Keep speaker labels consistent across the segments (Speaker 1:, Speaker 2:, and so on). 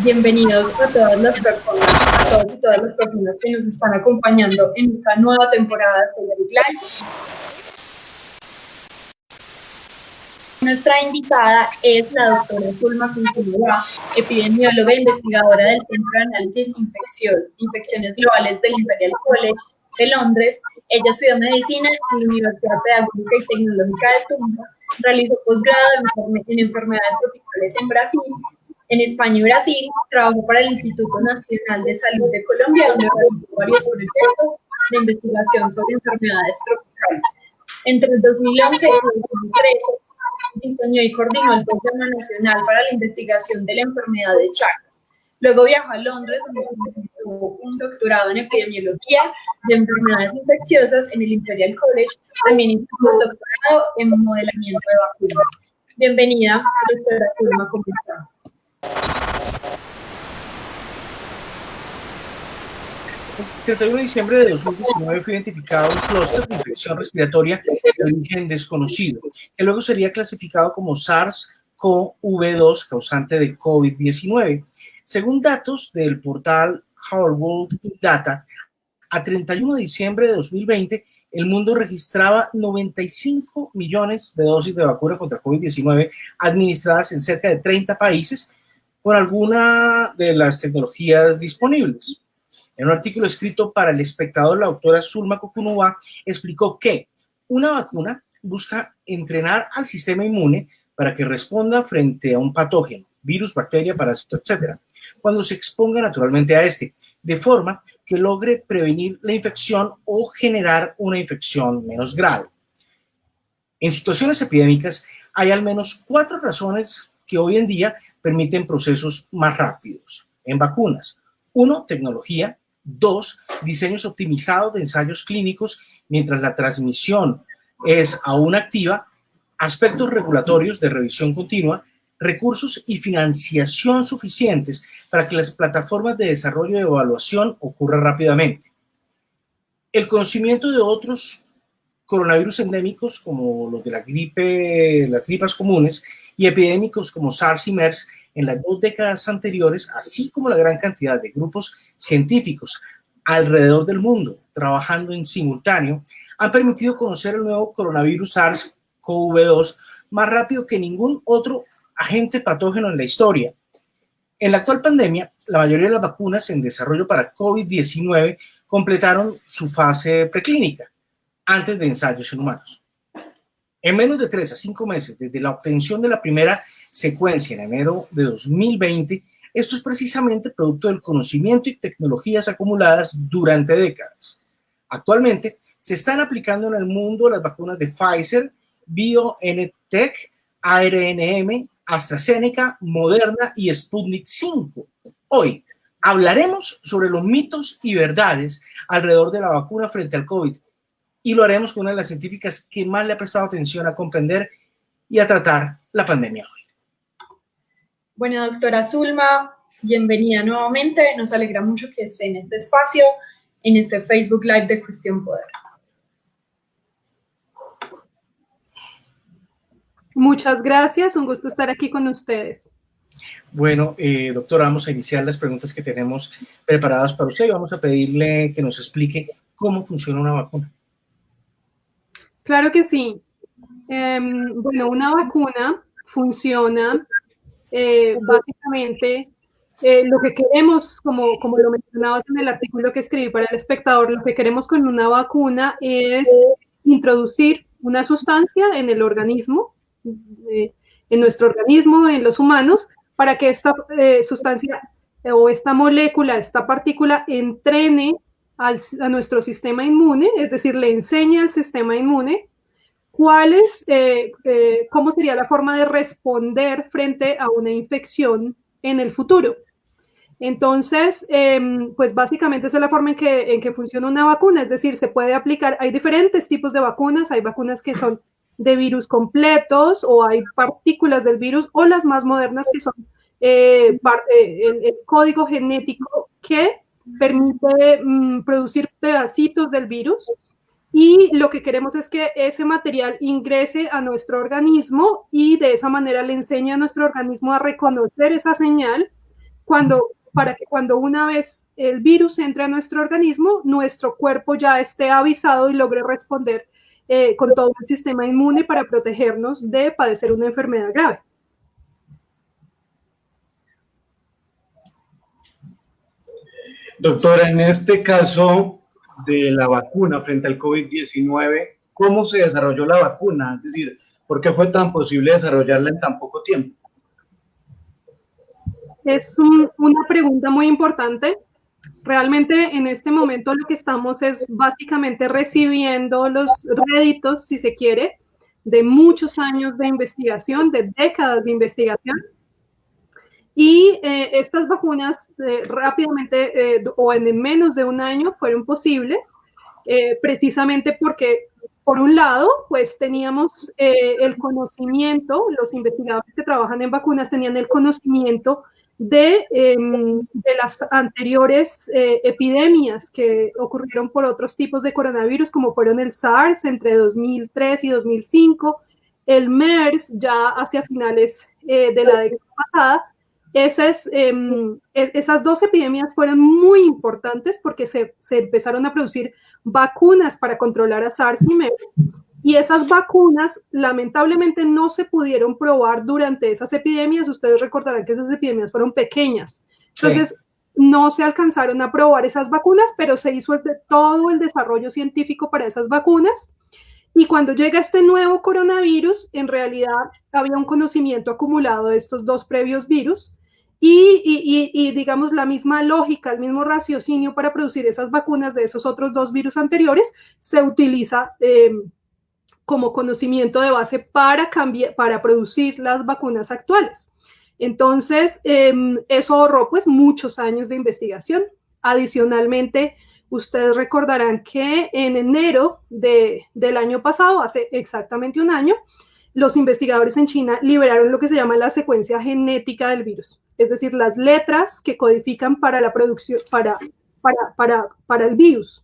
Speaker 1: Bienvenidos a todas las personas, a todas y todas las personas que nos están acompañando en esta nueva temporada de Facebook Live. Nuestra invitada es la doctora Zulma Kunkuyua, epidemióloga e investigadora del Centro de Análisis Infecciones Globales del Imperial College de Londres. Ella estudió medicina en la Universidad Pedagógica y Tecnológica de Tumba, realizó posgrado en enfermedades tropicales en Brasil. En España y Brasil, trabajó para el Instituto Nacional de Salud de Colombia, donde realizó varios proyectos de investigación sobre enfermedades tropicales. Entre el 2011 y el 2013, diseñó y coordinó el Programa Nacional para la Investigación de la Enfermedad de Chagas. Luego viajó a Londres, donde obtuvo un doctorado en epidemiología de enfermedades infecciosas en el Imperial College. También hizo un doctorado en modelamiento de vacunas. Bienvenida, doctora Zulma, ¿cómo está?
Speaker 2: El 31 de diciembre de 2019 fue identificado un clúster de infección respiratoria de origen desconocido, que luego sería clasificado como SARS-CoV-2 causante de COVID-19. Según datos del portal Our World in Data, a 31 de diciembre de 2020, el mundo registraba 95 millones de dosis de vacuna contra COVID-19 administradas en cerca de 30 países por alguna de las tecnologías disponibles. En un artículo escrito para El Espectador, la doctora Zulma Kunkuyua explicó que una vacuna busca entrenar al sistema inmune para que responda frente a un patógeno, virus, bacteria, parásito, etc., cuando se exponga naturalmente a este, de forma que logre prevenir la infección o generar una infección menos grave. En situaciones epidémicas hay al menos 4 razones que hoy en día permiten procesos más rápidos en vacunas. 1, tecnología. 2, diseños optimizados de ensayos clínicos mientras la transmisión es aún activa, aspectos regulatorios de revisión continua, recursos y financiación suficientes para que las plataformas de desarrollo y evaluación ocurran rápidamente. El conocimiento de otros coronavirus endémicos como los de la gripe, las gripas comunes, y epidémicos como SARS y MERS en las 2 décadas anteriores, así como la gran cantidad de grupos científicos alrededor del mundo trabajando en simultáneo, han permitido conocer el nuevo coronavirus SARS-CoV-2 más rápido que ningún otro agente patógeno en la historia. En la actual pandemia, la mayoría de las vacunas en desarrollo para COVID-19 completaron su fase preclínica antes de ensayos en humanos. En menos de 3 a 5 meses desde la obtención de la primera secuencia en enero de 2020, esto es precisamente producto del conocimiento y tecnologías acumuladas durante décadas. Actualmente se están aplicando en el mundo las vacunas de Pfizer, BioNTech, ARNM, AstraZeneca, Moderna y Sputnik V. Hoy hablaremos sobre los mitos y verdades alrededor de la vacuna frente al COVID, y lo haremos con una de las científicas que más le ha prestado atención a comprender y a tratar la pandemia hoy.
Speaker 1: Bueno, doctora Zulma, bienvenida nuevamente. Nos alegra mucho que esté en este espacio, en este Facebook Live de Cuestión Poder.
Speaker 3: Muchas gracias, un gusto estar aquí con ustedes.
Speaker 2: Bueno, doctora, vamos a iniciar las preguntas que tenemos preparadas para usted y vamos a pedirle que nos explique cómo funciona una vacuna.
Speaker 3: Claro que sí. Bueno, una vacuna funciona básicamente lo que queremos, como lo mencionabas en el artículo que escribí para El Espectador, lo que queremos con una vacuna es introducir una sustancia en el organismo, en nuestro organismo, en los humanos, para que esta sustancia o esta molécula, esta partícula entrene a nuestro sistema inmune, es decir, le enseña al sistema inmune cómo sería la forma de responder frente a una infección en el futuro. Entonces, pues básicamente esa es la forma en que funciona una vacuna, es decir, se puede aplicar, hay diferentes tipos de vacunas, hay vacunas que son de virus completos o hay partículas del virus o las más modernas que son el código genético que permite producir pedacitos del virus, y lo que queremos es que ese material ingrese a nuestro organismo y de esa manera le enseña a nuestro organismo a reconocer esa señal para que cuando una vez el virus entre a nuestro organismo, nuestro cuerpo ya esté avisado y logre responder con todo el sistema inmune para protegernos de padecer una enfermedad grave.
Speaker 4: Doctora, en este caso de la vacuna frente al COVID-19, ¿cómo se desarrolló la vacuna? Es decir, ¿por qué fue tan posible desarrollarla en tan poco tiempo?
Speaker 3: Es una pregunta muy importante. Realmente en este momento lo que estamos es básicamente recibiendo los réditos, si se quiere, de muchos años de investigación, de décadas de investigación. Y estas vacunas rápidamente o en menos de un año fueron posibles, precisamente porque, por un lado, pues teníamos el conocimiento, los investigadores que trabajan en vacunas tenían el conocimiento de las anteriores epidemias que ocurrieron por otros tipos de coronavirus, como fueron el SARS entre 2003 y 2005, el MERS ya hacia finales de la década pasada. Esas dos epidemias fueron muy importantes porque se empezaron a producir vacunas para controlar a SARS y MERS, y esas vacunas lamentablemente no se pudieron probar durante esas epidemias. Ustedes recordarán que esas epidemias fueron pequeñas, entonces sí, no se alcanzaron a probar esas vacunas, pero se hizo todo el desarrollo científico para esas vacunas. Y cuando llega este nuevo coronavirus, en realidad había un conocimiento acumulado de estos dos previos virus y digamos la misma lógica, el mismo raciocinio para producir esas vacunas de esos otros dos virus anteriores se utiliza como conocimiento de base para producir las vacunas actuales. Entonces, eso ahorró pues muchos años de investigación. Adicionalmente, ustedes recordarán que en enero del año pasado, hace exactamente un año, los investigadores en China liberaron lo que se llama la secuencia genética del virus, es decir, las letras que codifican para la producción, para el virus.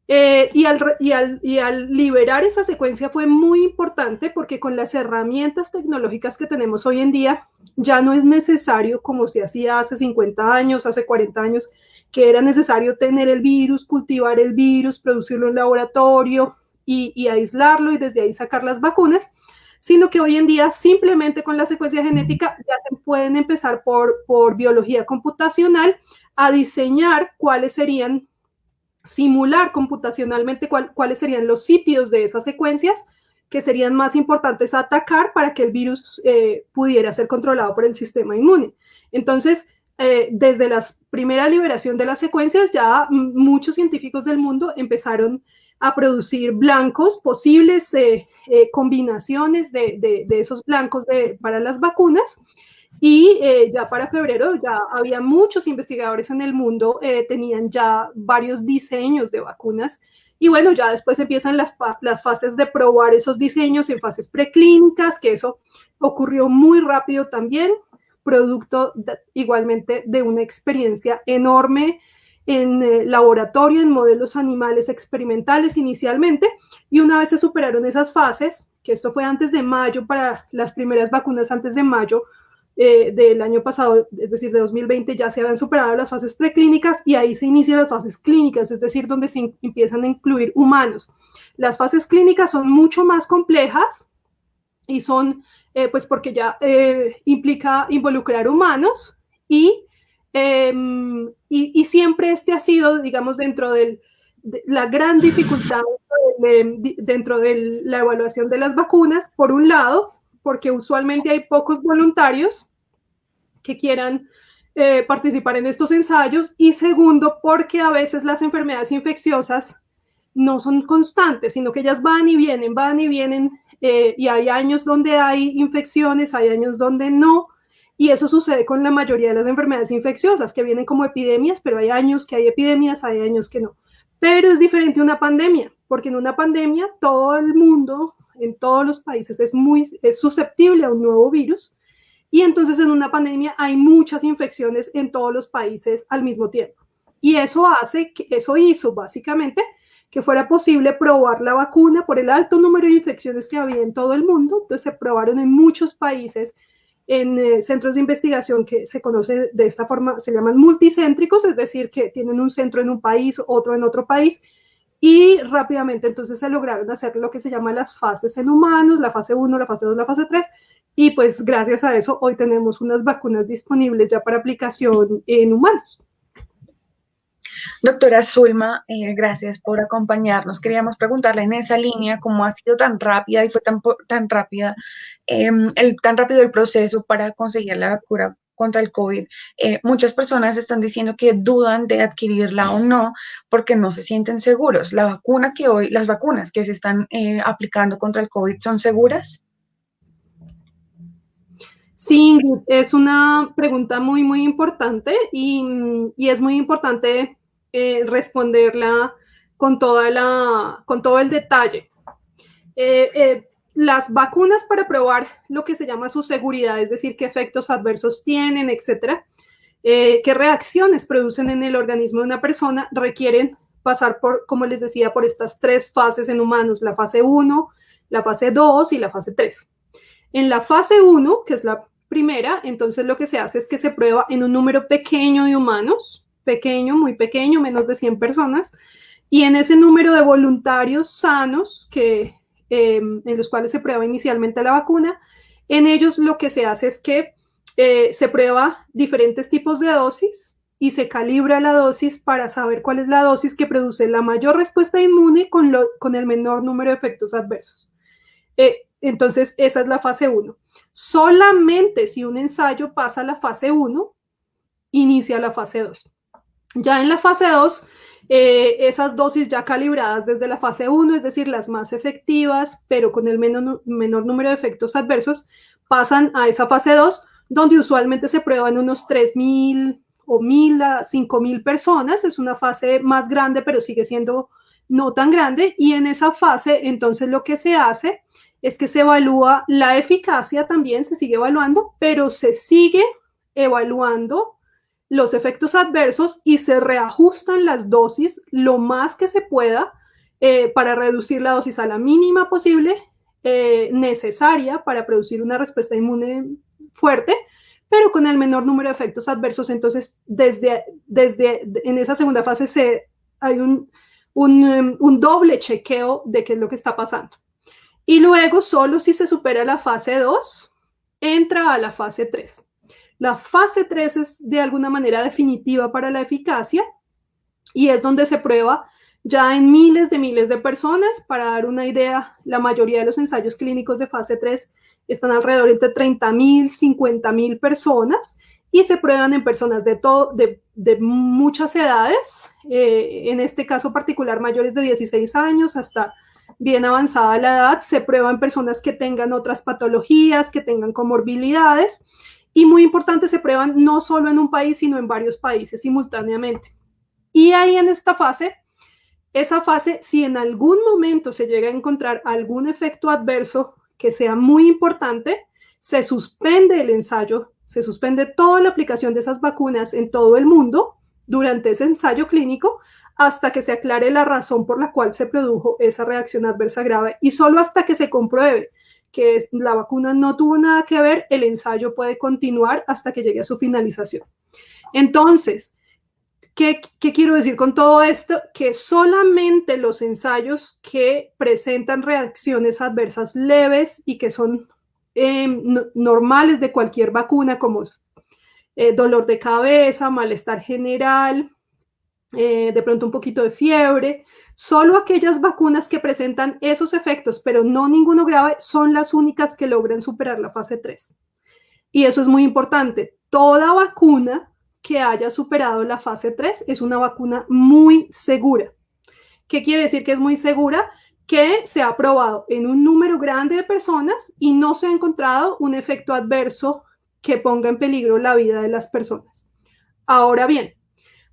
Speaker 3: Y al liberar esa secuencia fue muy importante porque con las herramientas tecnológicas que tenemos hoy en día, ya no es necesario, como se hacía hace 50 años, hace 40 años, que era necesario tener el virus, cultivar el virus, producirlo en laboratorio y aislarlo y desde ahí sacar las vacunas, sino que hoy en día simplemente con la secuencia genética ya se pueden empezar por biología computacional a diseñar cuáles serían, simular computacionalmente cuáles serían los sitios de esas secuencias que serían más importantes a atacar para que el virus pudiera ser controlado por el sistema inmune. Entonces, desde la primera liberación de las secuencias, ya muchos científicos del mundo empezaron a producir blancos, posibles combinaciones de esos blancos para las vacunas. Y ya para febrero ya había muchos investigadores en el mundo, tenían ya varios diseños de vacunas. Y bueno, ya después empiezan las fases de probar esos diseños en fases preclínicas, que eso ocurrió muy rápido también, producto igualmente de una experiencia enorme en laboratorio, en modelos animales experimentales inicialmente. Y una vez se superaron esas fases, que esto fue antes de mayo, para las primeras vacunas antes de mayo, del año pasado, es decir, de 2020, ya se habían superado las fases preclínicas y ahí se inician las fases clínicas, es decir, donde se empiezan a incluir humanos. Las fases clínicas son mucho más complejas y son, pues porque ya implica involucrar humanos y siempre este ha sido, digamos, dentro de la gran dificultad dentro de la evaluación de las vacunas, por un lado, porque usualmente hay pocos voluntarios que quieran participar en estos ensayos, y segundo, porque a veces las enfermedades infecciosas no son constantes, sino que ellas van y vienen, y hay años donde hay infecciones, hay años donde no, y eso sucede con la mayoría de las enfermedades infecciosas, que vienen como epidemias, pero hay años que hay epidemias, hay años que no. Pero es diferente una pandemia, porque en una pandemia todo el mundo, en todos los países, es susceptible a un nuevo virus, y entonces en una pandemia hay muchas infecciones en todos los países al mismo tiempo. Y eso hizo básicamente que fuera posible probar la vacuna por el alto número de infecciones que había en todo el mundo. Entonces se probaron en muchos países en centros de investigación que se conoce de esta forma, se llaman multicéntricos, es decir, que tienen un centro en un país, otro en otro país, y rápidamente entonces se lograron hacer lo que se llama las fases en humanos, la fase 1, la fase 2, la fase 3, y pues gracias a eso hoy tenemos unas vacunas disponibles ya para aplicación en humanos.
Speaker 5: Doctora Zulma, gracias por acompañarnos. Queríamos preguntarle en esa línea cómo ha sido tan rápida y fue tan rápida, tan rápido el proceso para conseguir la vacuna contra el COVID. Muchas personas están diciendo que dudan de adquirirla o no porque no se sienten seguros. Las vacunas que hoy se están aplicando contra el COVID son seguras.
Speaker 3: Sí, es una pregunta muy, muy importante y es muy importante responderla con todo el detalle. Las vacunas para probar lo que se llama su seguridad, es decir, qué efectos adversos tienen, etcétera, qué reacciones producen en el organismo de una persona, requieren pasar por, como les decía, por estas 3 fases en humanos, la fase 1, la fase 2 y la fase 3. En la fase 1, que es la primera, entonces lo que se hace es que se prueba en un número pequeño de humanos, pequeño, muy pequeño, menos de 100 personas, y en ese número de voluntarios sanos en los cuales se prueba inicialmente la vacuna, en ellos lo que se hace es que se prueba diferentes tipos de dosis y se calibra la dosis para saber cuál es la dosis que produce la mayor respuesta inmune con el menor número de efectos adversos. Entonces, esa es la fase 1. Solamente si un ensayo pasa a la fase 1, inicia la fase 2. Ya en la fase 2, esas dosis ya calibradas desde la fase 1, es decir, las más efectivas, pero con el menor número de efectos adversos, pasan a esa fase 2, donde usualmente se prueban unos 3.000 o 1.000 a 5.000 personas. Es una fase más grande, pero sigue siendo no tan grande. Y en esa fase, entonces, lo que se hace es que se evalúa la eficacia también, se sigue evaluando, pero se sigue evaluando los efectos adversos y se reajustan las dosis lo más que se pueda para reducir la dosis a la mínima posible necesaria para producir una respuesta inmune fuerte, pero con el menor número de efectos adversos. Entonces, desde en esa segunda fase hay un doble chequeo de qué es lo que está pasando. Y luego, solo si se supera la fase 2, entra a la fase 3. La fase 3 es de alguna manera definitiva para la eficacia y es donde se prueba ya en miles de personas. Para dar una idea, la mayoría de los ensayos clínicos de fase 3 están alrededor entre 30.000, 50.000 personas y se prueban en personas de muchas edades, en este caso particular mayores de 16 años hasta bien avanzada la edad. Se prueban personas que tengan otras patologías, que tengan comorbilidades. Y muy importante, se prueban no solo en un país, sino en varios países simultáneamente. Y ahí en esta fase, si en algún momento se llega a encontrar algún efecto adverso que sea muy importante, se suspende el ensayo, se suspende toda la aplicación de esas vacunas en todo el mundo durante ese ensayo clínico hasta que se aclare la razón por la cual se produjo esa reacción adversa grave, y solo hasta que se compruebe que la vacuna no tuvo nada que ver, el ensayo puede continuar hasta que llegue a su finalización. Entonces, ¿qué quiero decir con todo esto? Que solamente los ensayos que presentan reacciones adversas leves y que son normales de cualquier vacuna, como dolor de cabeza, malestar general, de pronto un poquito de fiebre, solo aquellas vacunas que presentan esos efectos, pero no ninguno grave, son las únicas que logran superar la fase 3. Y eso es muy importante. Toda vacuna que haya superado la fase 3 es una vacuna muy segura. ¿Qué quiere decir que es muy segura? Que se ha probado en un número grande de personas y no se ha encontrado un efecto adverso que ponga en peligro la vida de las personas. Ahora bien,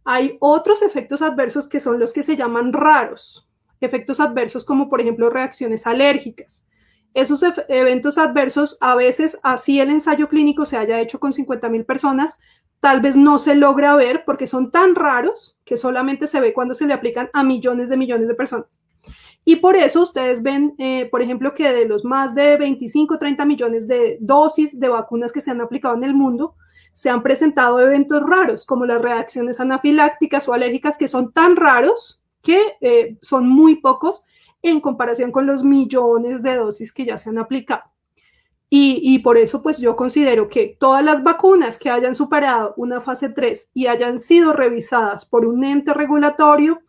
Speaker 3: hay otros efectos adversos que son los que se llaman raros. Efectos adversos como, por ejemplo, reacciones alérgicas. Esos eventos adversos, a veces, así el ensayo clínico se haya hecho con 50.000 personas, tal vez no se logra ver porque son tan raros que solamente se ve cuando se le aplican a millones de personas. Y por eso ustedes ven, por ejemplo, que de los más de 25, 30 millones de dosis de vacunas que se han aplicado en el mundo, se han presentado eventos raros, como las reacciones anafilácticas o alérgicas, que son tan raros que son muy pocos en comparación con los millones de dosis que ya se han aplicado. Y por eso, pues yo considero que todas las vacunas que hayan superado una fase 3 y hayan sido revisadas por un ente regulatorio,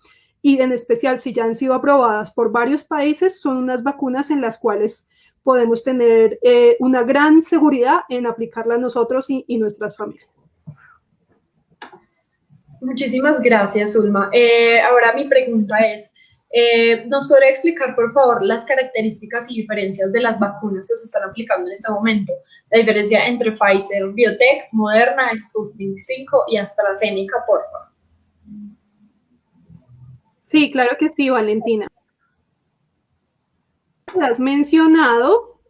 Speaker 3: y en especial si ya han sido aprobadas por varios países, son unas vacunas en las cuales podemos tener una gran seguridad en aplicarla nosotros y nuestras familias.
Speaker 1: Muchísimas gracias, Zulma. Ahora mi pregunta es, ¿nos podría explicar, por favor, las características y diferencias de las vacunas que se están aplicando en este momento? La diferencia entre Pfizer, BioNTech, Moderna, Sputnik 5 y AstraZeneca, por favor.
Speaker 3: Sí, claro que sí, Valentina. Has mencionado,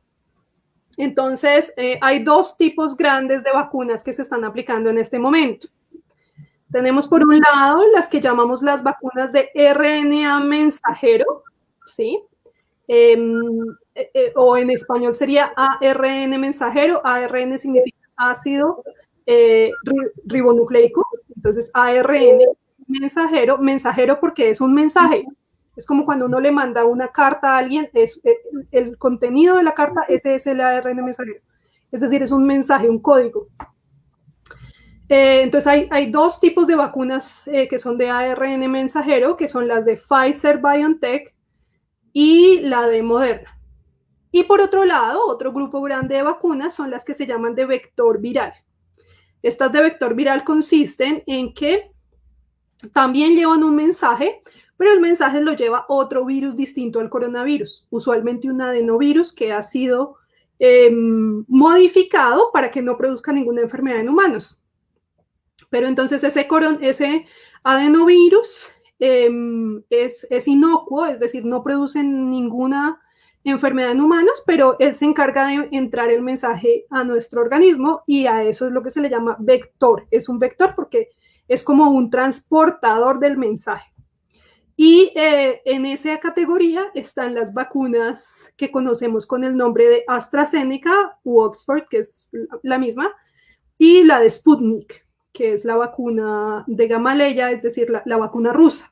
Speaker 3: entonces hay dos tipos grandes de vacunas que se están aplicando en este momento. Tenemos por un lado las que llamamos las vacunas de RNA mensajero, ¿sí? O en español sería ARN mensajero. ARN significa ácido ribonucleico, entonces ARN mensajero, mensajero porque es un mensaje. Es como cuando uno le manda una carta a alguien, el contenido de la carta, ese es el ARN mensajero. Es decir, es un mensaje, un código. Entonces hay dos tipos de vacunas que son de ARN mensajero, que son las de Pfizer, BioNTech y la de Moderna. Y por otro lado, otro grupo grande de vacunas son las que se llaman de vector viral. Estas de vector viral consisten en que también llevan un mensaje, pero el mensaje lo lleva otro virus distinto al coronavirus, usualmente un adenovirus que ha sido modificado para que no produzca ninguna enfermedad en humanos. Pero entonces ese adenovirus es inocuo, es decir, no produce ninguna enfermedad en humanos, pero él se encarga de entrar el mensaje a nuestro organismo y a eso es lo que se le llama vector. Es un vector porque es como un transportador del mensaje. Y en esa categoría están las vacunas que conocemos con el nombre de AstraZeneca u Oxford, que es la misma, y la de Sputnik, que es la vacuna de Gamaleya, es decir, la vacuna rusa.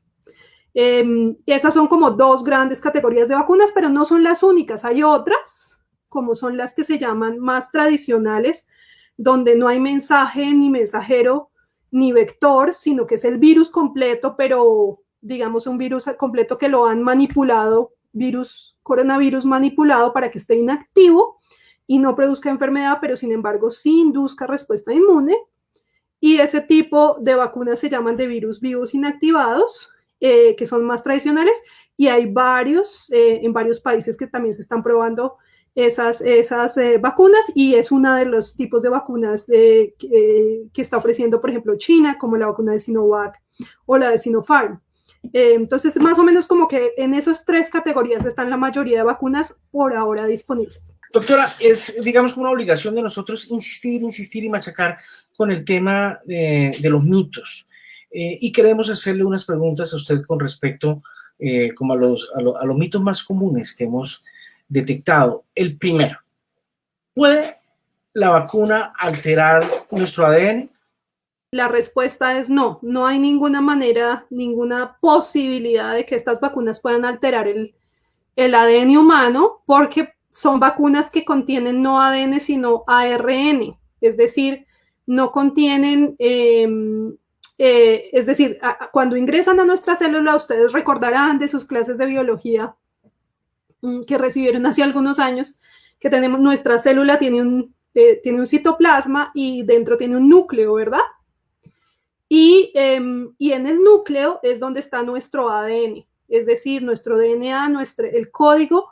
Speaker 3: Esas son como dos grandes categorías de vacunas, pero no son las únicas. Hay otras, como son las que se llaman más tradicionales, donde no hay mensaje ni mensajero ni vector, sino que es el virus completo, pero digamos un virus completo que lo han manipulado, coronavirus manipulado para que esté inactivo y no produzca enfermedad, pero sin embargo sí induzca respuesta inmune. Y ese tipo de vacunas se llaman de virus vivos inactivados, que son más tradicionales, y hay varios en varios países que también se están probando esas vacunas, y es uno de los tipos de vacunas que está ofreciendo, por ejemplo, China, como la vacuna de Sinovac o la de Sinopharm. Entonces, más o menos como que en esas tres categorías están la mayoría de vacunas por ahora disponibles.
Speaker 2: Doctora, es, digamos, una obligación de nosotros insistir y machacar con el tema de los mitos. Y queremos hacerle unas preguntas a usted con respecto como a los mitos más comunes que hemos detectado. El primero, ¿puede la vacuna alterar nuestro ADN?
Speaker 3: La respuesta es no. No hay ninguna manera, ninguna posibilidad de que estas vacunas puedan alterar el ADN humano, porque son vacunas que contienen no ADN, sino ARN. Es decir, no contienen... es decir, cuando ingresan a nuestra célula, ustedes recordarán de sus clases de biología que recibieron hace algunos años, que tenemos, nuestra célula tiene un citoplasma y dentro tiene un núcleo, ¿verdad? Y en el núcleo es donde está nuestro ADN, es decir, nuestro DNA, el código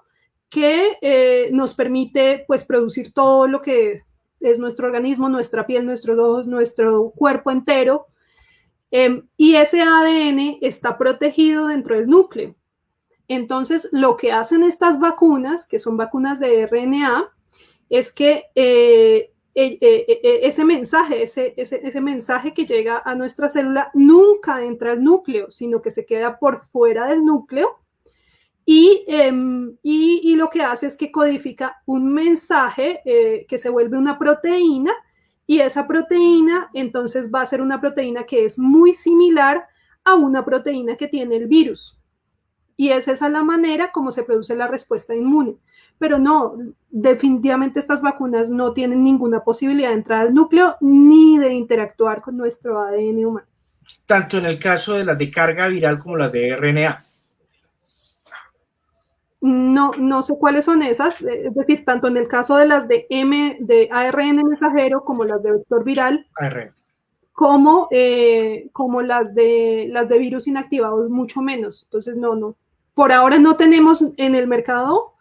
Speaker 3: que nos permite pues producir todo lo que es nuestro organismo, nuestra piel, nuestros ojos, nuestro cuerpo entero. Y ese ADN está protegido dentro del núcleo. Entonces, lo que hacen estas vacunas, que son vacunas de RNA, es que ese mensaje que llega a nuestra célula nunca entra al núcleo, sino que se queda por fuera del núcleo y lo que hace es que codifica un mensaje que se vuelve una proteína, y esa proteína entonces va a ser una proteína que es muy similar a una proteína que tiene el virus. Y es esa la manera como se produce la respuesta inmune. Pero no, definitivamente estas vacunas no tienen ninguna posibilidad de entrar al núcleo ni de interactuar con nuestro ADN humano.
Speaker 2: Tanto en el caso de las de carga viral como las de RNA.
Speaker 3: No sé cuáles son esas, es decir, tanto en el caso de las de ARN mensajero como las de vector viral,
Speaker 2: ARN.
Speaker 3: como las de virus inactivados, mucho menos. Entonces, no. Por ahora no tenemos en el mercado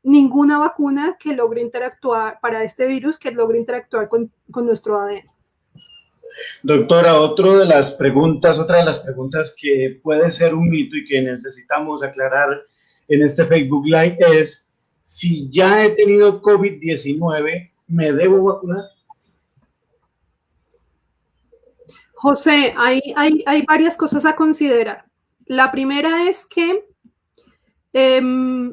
Speaker 3: ninguna vacuna que logre interactuar para este virus, que logre interactuar con nuestro ADN.
Speaker 4: Doctora, otra de las preguntas que puede ser un mito y que necesitamos aclarar en este Facebook Live es: si ya he tenido COVID-19, ¿me debo vacunar?
Speaker 3: José, hay varias cosas a considerar. La primera es que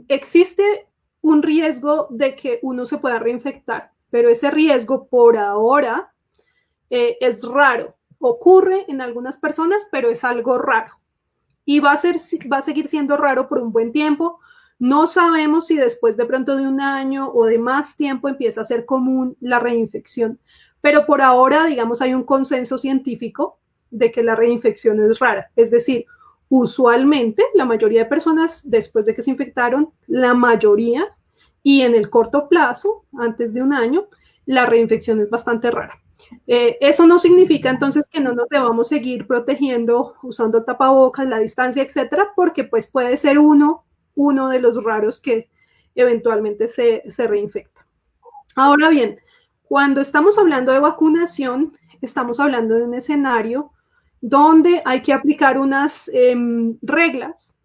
Speaker 3: existe un riesgo de que uno se pueda reinfectar, pero ese riesgo por ahora es raro. Ocurre en algunas personas, pero es algo raro. Y va a seguir siendo raro por un buen tiempo. No sabemos si después de pronto de un año o de más tiempo empieza a ser común la reinfección. Pero por ahora, digamos, hay un consenso científico de que la reinfección es rara. Es decir, usualmente la mayoría de personas después de que se infectaron, la mayoría, y en el corto plazo, antes de un año, la reinfección es bastante rara. Eso no significa entonces que no nos debamos seguir protegiendo usando tapabocas, la distancia, etcétera, porque pues puede ser uno de los raros que eventualmente se reinfecta. Ahora bien, cuando estamos hablando de vacunación, estamos hablando de un escenario donde hay que aplicar unas reglas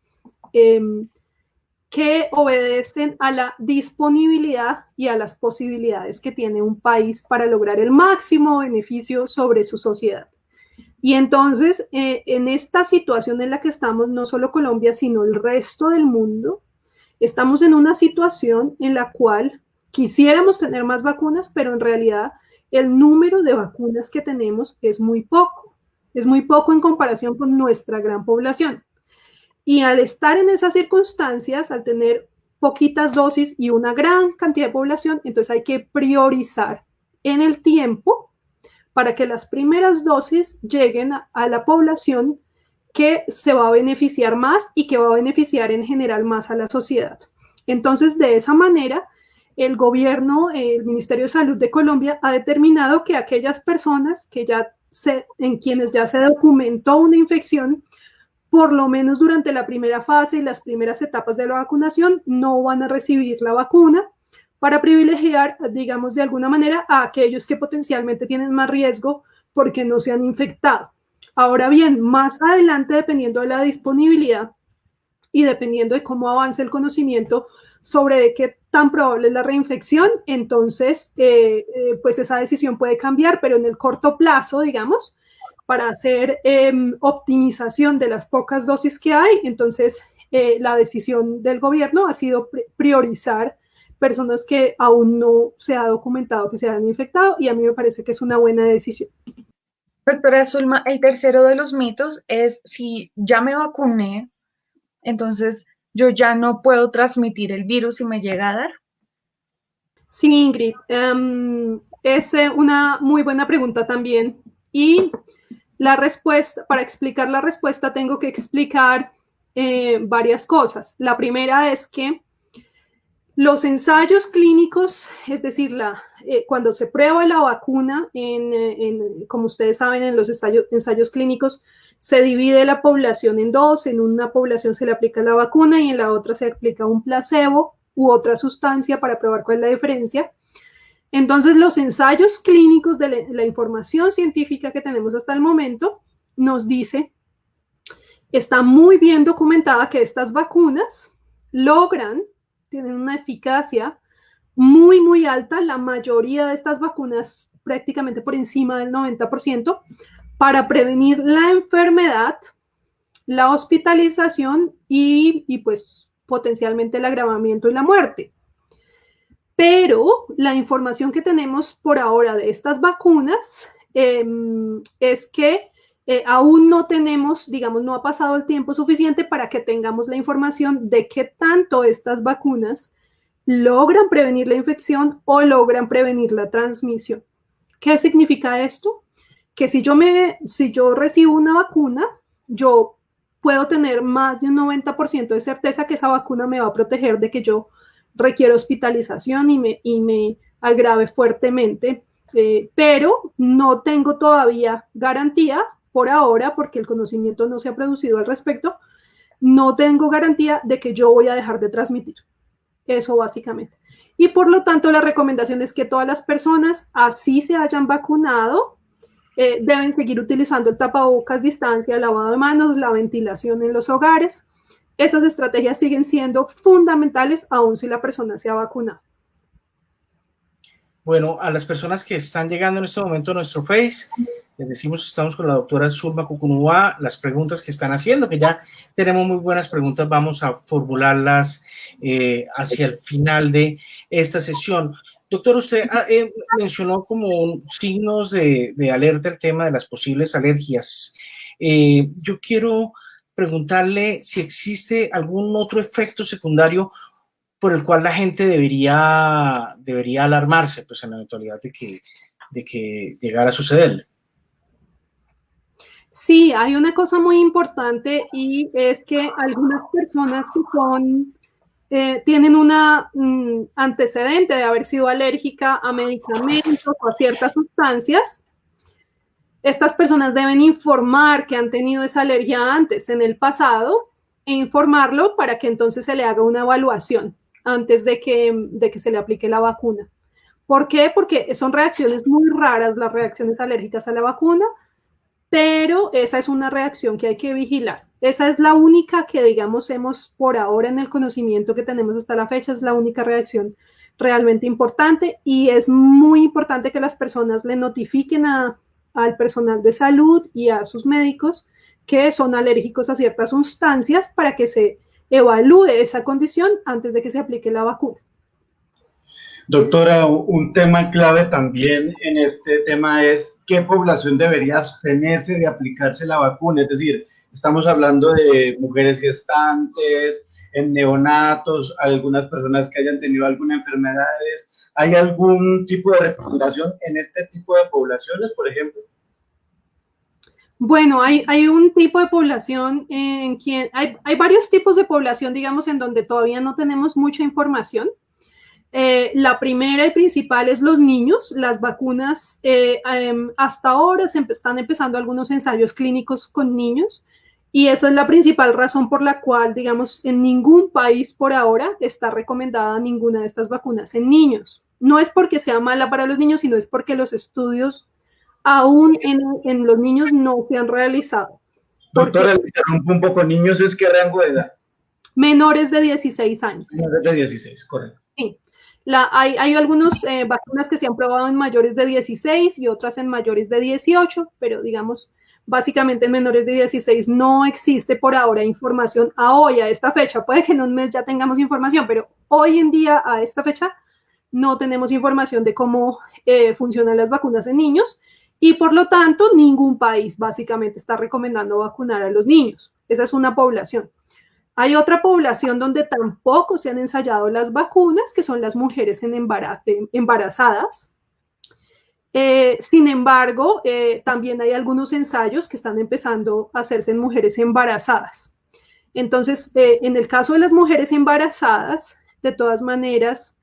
Speaker 3: que obedecen a la disponibilidad y a las posibilidades que tiene un país para lograr el máximo beneficio sobre su sociedad. Y entonces, en esta situación en la que estamos, no solo Colombia, sino el resto del mundo, estamos en una situación en la cual quisiéramos tener más vacunas, pero en realidad el número de vacunas que tenemos es muy poco en comparación con nuestra gran población. Y al estar en esas circunstancias, al tener poquitas dosis y una gran cantidad de población, entonces hay que priorizar en el tiempo para que las primeras dosis lleguen a la población que se va a beneficiar más y que va a beneficiar en general más a la sociedad. Entonces, de esa manera, el gobierno, el Ministerio de Salud de Colombia ha determinado que aquellas personas en quienes ya se documentó una infección, por lo menos durante la primera fase y las primeras etapas de la vacunación, no van a recibir la vacuna para privilegiar, digamos, de alguna manera a aquellos que potencialmente tienen más riesgo porque no se han infectado. Ahora bien, más adelante, dependiendo de la disponibilidad y dependiendo de cómo avance el conocimiento sobre de qué tan probable es la reinfección, entonces, pues esa decisión puede cambiar, pero en el corto plazo, digamos, para hacer optimización de las pocas dosis que hay, entonces la decisión del gobierno ha sido priorizar personas que aún no se ha documentado que se han infectado, y a mí me parece que es una buena decisión.
Speaker 5: Doctora Zulma, el tercero de los mitos es: si ya me vacuné, entonces yo ya no puedo transmitir el virus si me llega a dar.
Speaker 3: Sí, Ingrid, es una muy buena pregunta también. Y la respuesta, para explicar la respuesta, tengo que explicar varias cosas. La primera es que los ensayos clínicos, es decir, cuando se prueba la vacuna, como ustedes saben, en los ensayos clínicos se divide la población en dos. En una población se le aplica la vacuna y en la otra se aplica un placebo u otra sustancia para probar cuál es la diferencia. Entonces, los ensayos clínicos de la información científica que tenemos hasta el momento nos dice, está muy bien documentada que estas vacunas tienen una eficacia muy, muy alta, la mayoría de estas vacunas prácticamente por encima del 90%, para prevenir la enfermedad, la hospitalización y pues potencialmente el agravamiento y la muerte. Pero la información que tenemos por ahora de estas vacunas es que aún no tenemos, digamos, no ha pasado el tiempo suficiente para que tengamos la información de qué tanto estas vacunas logran prevenir la infección o logran prevenir la transmisión. ¿Qué significa esto? Que si yo recibo una vacuna, yo puedo tener más de un 90% de certeza que esa vacuna me va a proteger de que yo requiera hospitalización y me agrave fuertemente, pero no tengo todavía garantía por ahora, porque el conocimiento no se ha producido al respecto, no tengo garantía de que yo voy a dejar de transmitir. Eso básicamente. Y por lo tanto, la recomendación es que todas las personas, así se hayan vacunado, deben seguir utilizando el tapabocas, distancia, lavado de manos, la ventilación en los hogares. Esas estrategias siguen siendo fundamentales aun si la persona se ha vacunado.
Speaker 2: Bueno, a las personas que están llegando en este momento a nuestro Face, les decimos que estamos con la doctora Zulma Cucunúa. Las preguntas que están haciendo, que ya tenemos muy buenas preguntas, vamos a formularlas hacia el final de esta sesión. Doctor, usted mencionó como signos de alerta el tema de las posibles alergias. Yo quiero preguntarle si existe algún otro efecto secundario por el cual la gente debería alarmarse, pues en la eventualidad de que llegara a sucederle.
Speaker 3: Sí, hay una cosa muy importante y es que algunas personas que tienen un antecedente de haber sido alérgica a medicamentos o a ciertas sustancias, estas personas deben informar que han tenido esa alergia antes, en el pasado, e informarlo para que entonces se le haga una evaluación antes de que se le aplique la vacuna. ¿Por qué? Porque son reacciones muy raras las reacciones alérgicas a la vacuna, pero esa es una reacción que hay que vigilar. Esa es la única que, digamos, hemos por ahora en el conocimiento que tenemos hasta la fecha, es la única reacción realmente importante y es muy importante que las personas le notifiquen al personal de salud y a sus médicos que son alérgicos a ciertas sustancias para que se evalúe esa condición antes de que se aplique la vacuna.
Speaker 4: Doctora, un tema clave también en este tema es qué población debería abstenerse de aplicarse la vacuna. Es decir, estamos hablando de mujeres gestantes, en neonatos, algunas personas que hayan tenido alguna enfermedad. ¿Hay algún tipo de recomendación en este tipo de poblaciones, por ejemplo?
Speaker 3: Bueno, hay un tipo de población hay varios tipos de población, digamos, en donde todavía no tenemos mucha información. La primera y principal es los niños. Las vacunas, hasta ahora se están empezando algunos ensayos clínicos con niños y esa es la principal razón por la cual, digamos, en ningún país por ahora está recomendada ninguna de estas vacunas en niños. No es porque sea mala para los niños, sino es porque los estudios aún en los niños no se han realizado.
Speaker 4: Doctora, le interrumpo un poco. ¿Niños es qué rango de edad?
Speaker 3: Menores de 16 años.
Speaker 4: Menores de 16, correcto.
Speaker 3: Sí. Hay algunas vacunas que se han probado en mayores de 16 y otras en mayores de 18, pero digamos, básicamente en menores de 16 no existe por ahora información a esta fecha. Puede que en un mes ya tengamos información, pero hoy en día, a esta fecha, no tenemos información de cómo funcionan las vacunas en niños y por lo tanto ningún país básicamente está recomendando vacunar a los niños. Esa es una población. Hay otra población donde tampoco se han ensayado las vacunas, que son las mujeres embarazadas. Sin embargo, también hay algunos ensayos que están empezando a hacerse en mujeres embarazadas. Entonces, en el caso de las mujeres embarazadas, de todas maneras,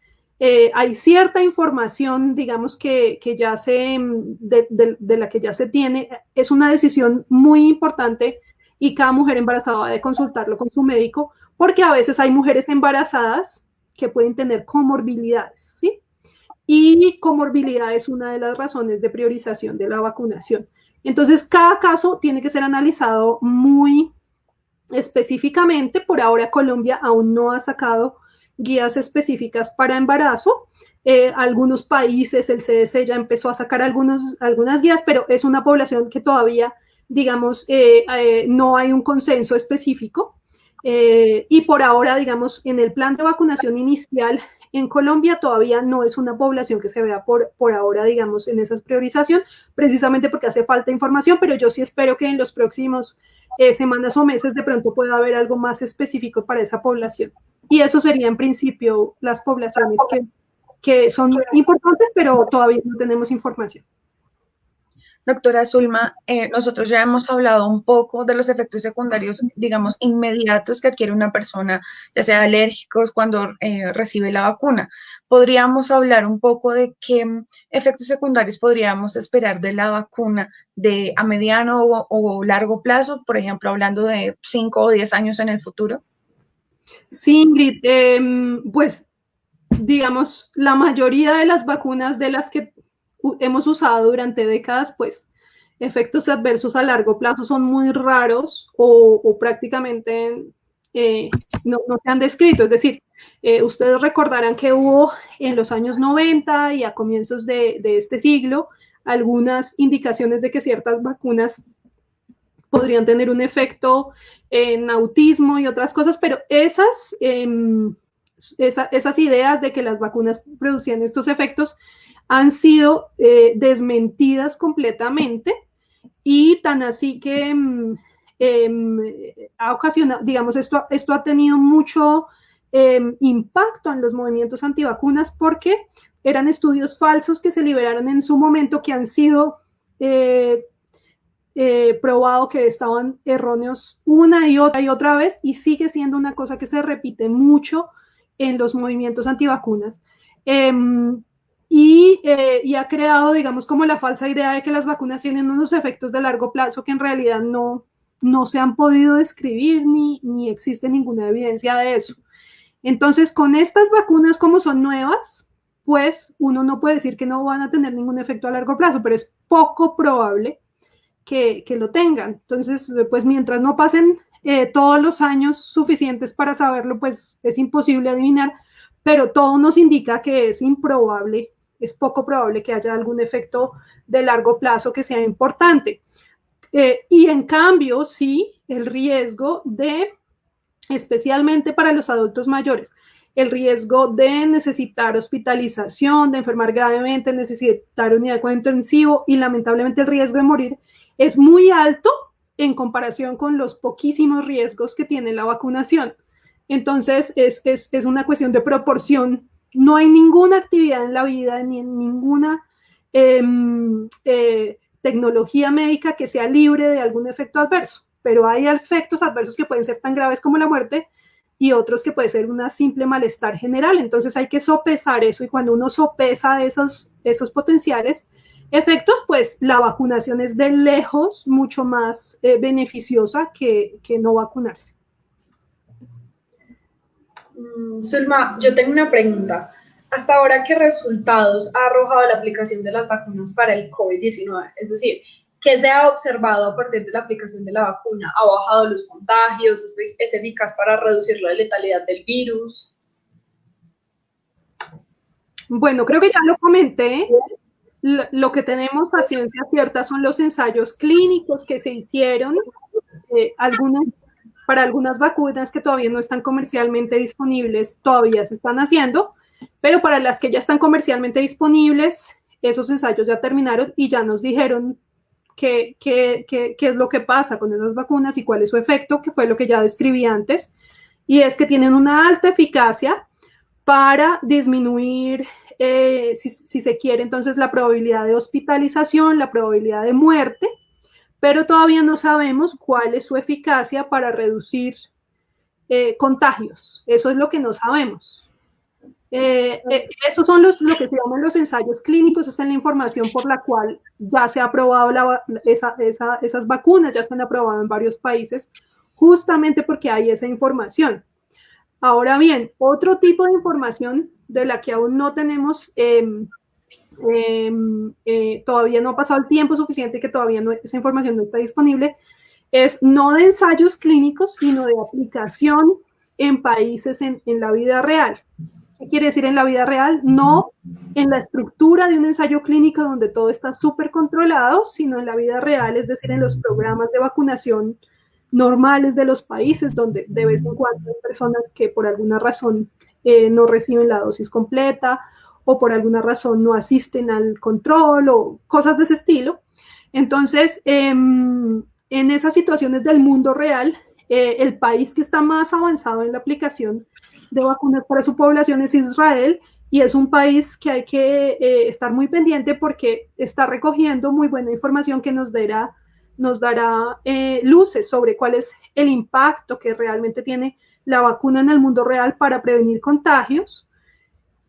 Speaker 3: hay cierta información, digamos, de la que ya se tiene. Es una decisión muy importante y cada mujer embarazada debe consultarlo con su médico, porque a veces hay mujeres embarazadas que pueden tener comorbilidades, ¿sí? Y comorbilidad es una de las razones de priorización de la vacunación. Entonces, cada caso tiene que ser analizado muy específicamente. Por ahora, Colombia aún no ha sacado guías específicas para embarazo. Algunos países, el CDC ya empezó a sacar algunas guías, pero es una población que todavía, digamos, no hay un consenso específico. Y por ahora, digamos, en el plan de vacunación inicial en Colombia todavía no es una población que se vea por ahora, digamos, en esa priorización, precisamente porque hace falta información, pero yo sí espero que en los próximos semanas o meses de pronto pueda haber algo más específico para esa población. Y eso sería en principio las poblaciones que son importantes, pero todavía no tenemos información.
Speaker 5: Doctora Zulma, nosotros ya hemos hablado un poco de los efectos secundarios, digamos, inmediatos que adquiere una persona, ya sea alérgicos, cuando recibe la vacuna. ¿Podríamos hablar un poco de qué efectos secundarios podríamos esperar de la vacuna a mediano o largo plazo, por ejemplo, hablando de 5 o 10 años en el futuro?
Speaker 3: Sí, Ingrid, pues digamos, la mayoría de las vacunas de las que hemos usado durante décadas, pues efectos adversos a largo plazo son muy raros o prácticamente no se han descrito. Es decir, ustedes recordarán que hubo en los años 90 y a comienzos de este siglo algunas indicaciones de que ciertas vacunas podrían tener un efecto en autismo y otras cosas, pero esas ideas de que las vacunas producían estos efectos han sido desmentidas completamente, y tan así que ha ocasionado, digamos, esto ha tenido mucho impacto en los movimientos antivacunas, porque eran estudios falsos que se liberaron en su momento, que han sido probado que estaban erróneos una y otra vez, y sigue siendo una cosa que se repite mucho en los movimientos antivacunas. Y ha creado, digamos, como la falsa idea de que las vacunas tienen unos efectos de largo plazo que en realidad no se han podido describir ni existe ninguna evidencia de eso. Entonces, con estas vacunas, como son nuevas, pues uno no puede decir que no van a tener ningún efecto a largo plazo, pero es poco probable que lo tengan. Entonces, pues mientras no pasen todos los años suficientes para saberlo, pues es imposible adivinar, pero todo nos indica que es improbable, es poco probable que haya algún efecto de largo plazo que sea importante. Y en cambio, sí, el riesgo de, especialmente para los adultos mayores, el riesgo de necesitar hospitalización, de enfermar gravemente, necesitar unidad de cuidado intensivo, y lamentablemente el riesgo de morir es muy alto en comparación con los poquísimos riesgos que tiene la vacunación. Entonces, es una cuestión de proporción. No hay ninguna actividad en la vida ni en ninguna tecnología médica que sea libre de algún efecto adverso, pero hay efectos adversos que pueden ser tan graves como la muerte, y otros que puede ser una simple malestar general. Entonces hay que sopesar eso, y cuando uno sopesa esos potenciales efectos, pues la vacunación es de lejos mucho más beneficiosa que no vacunarse.
Speaker 1: Zulma, yo tengo una pregunta. Hasta ahora, ¿qué resultados ha arrojado la aplicación de las vacunas para el COVID-19? Es decir, ¿qué se ha observado a partir de la aplicación de la vacuna? ¿Ha bajado los contagios? ¿Es eficaz para reducir la letalidad del virus?
Speaker 3: Bueno, creo que ya lo comenté. Lo que tenemos a ciencia cierta son los ensayos clínicos que se hicieron, para algunas vacunas que todavía no están comercialmente disponibles, todavía se están haciendo, pero para las que ya están comercialmente disponibles, esos ensayos ya terminaron y ya nos dijeron qué es lo que pasa con esas vacunas y cuál es su efecto, que fue lo que ya describí antes, y es que tienen una alta eficacia para disminuir, si se quiere, entonces la probabilidad de hospitalización, la probabilidad de muerte, pero todavía no sabemos cuál es su eficacia para reducir contagios. Eso es lo que no sabemos. Esos son lo que se llaman los ensayos clínicos. Esa es la información por la cual ya se ha aprobado esas vacunas, ya están aprobadas en varios países, justamente porque hay esa información. Ahora bien, otro tipo de información de la que aún no tenemos, todavía no ha pasado el tiempo suficiente, que todavía esa información no está disponible, es no de ensayos clínicos, sino de aplicación en países en la vida real. ¿Qué quiere decir en la vida real? No en la estructura de un ensayo clínico donde todo está súper controlado, sino en la vida real, es decir, en los programas de vacunación normales de los países, donde de vez en cuando hay personas que por alguna razón no reciben la dosis completa o por alguna razón no asisten al control o cosas de ese estilo. Entonces, en esas situaciones del mundo real, el país que está más avanzado en la aplicación de vacunas para su población es Israel, y es un país que hay que estar muy pendiente porque está recogiendo muy buena información que nos dará luces sobre cuál es el impacto que realmente tiene la vacuna en el mundo real para prevenir contagios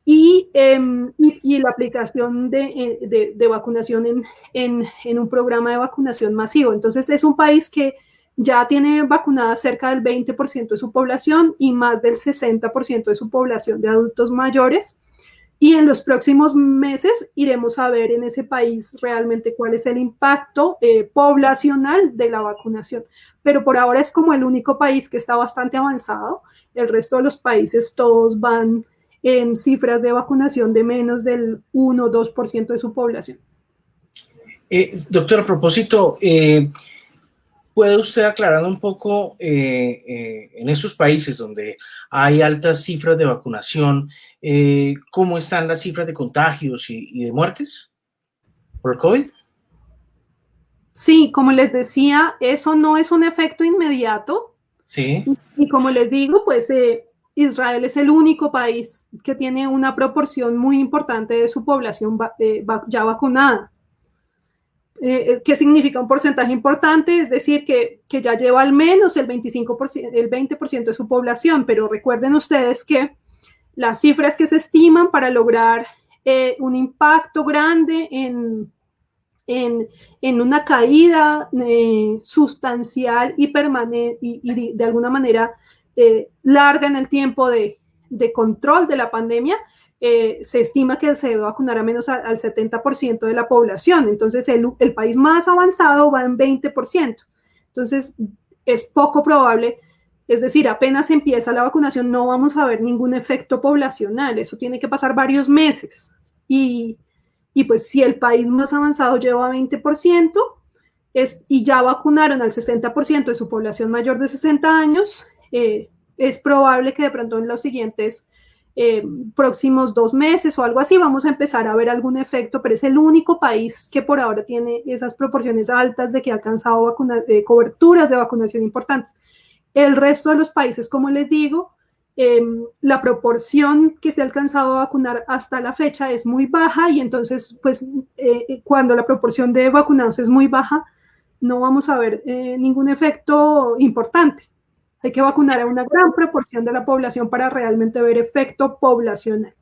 Speaker 3: y la aplicación de vacunación en un programa de vacunación masivo. Entonces, es un país que ya tiene vacunada cerca del 20% de su población y más del 60% de su población de adultos mayores. Y en los próximos meses iremos a ver en ese país realmente cuál es el impacto poblacional de la vacunación. Pero por ahora es como el único país que está bastante avanzado. El resto de los países todos van en cifras de vacunación de menos del 1 o 2% de su población.
Speaker 2: Doctor, a propósito, ¿puede usted aclarar un poco en esos países donde hay altas cifras de vacunación, cómo están las cifras de contagios y de muertes por el COVID?
Speaker 3: Sí, como les decía, eso no es un efecto inmediato.
Speaker 2: Sí.
Speaker 3: Y como les digo, pues Israel es el único país que tiene una proporción muy importante de su población ya vacunada. ¿Qué significa un porcentaje importante? Es decir, que ya lleva al menos el 25%, el 20% de su población, pero recuerden ustedes que las cifras que se estiman para lograr un impacto grande en una caída sustancial y permanente y de alguna manera larga en el tiempo de control de la pandemia, se estima que se debe vacunar a menos al 70% de la población. Entonces, el país más avanzado va en 20%. Entonces, es poco probable, es decir, apenas empieza la vacunación, no vamos a ver ningún efecto poblacional. Eso tiene que pasar varios meses. Y pues si el país más avanzado lleva 20% y ya vacunaron al 60% de su población mayor de 60 años, es probable que de pronto en los siguientes próximos 2 meses o algo así vamos a empezar a ver algún efecto, pero es el único país que por ahora tiene esas proporciones altas de que ha alcanzado coberturas de vacunación importantes. El resto de los países, como les digo, la proporción que se ha alcanzado a vacunar hasta la fecha es muy baja, y entonces, pues, cuando la proporción de vacunados es muy baja, no vamos a ver ningún efecto importante. Hay que vacunar a una gran proporción de la población para realmente ver efecto poblacional.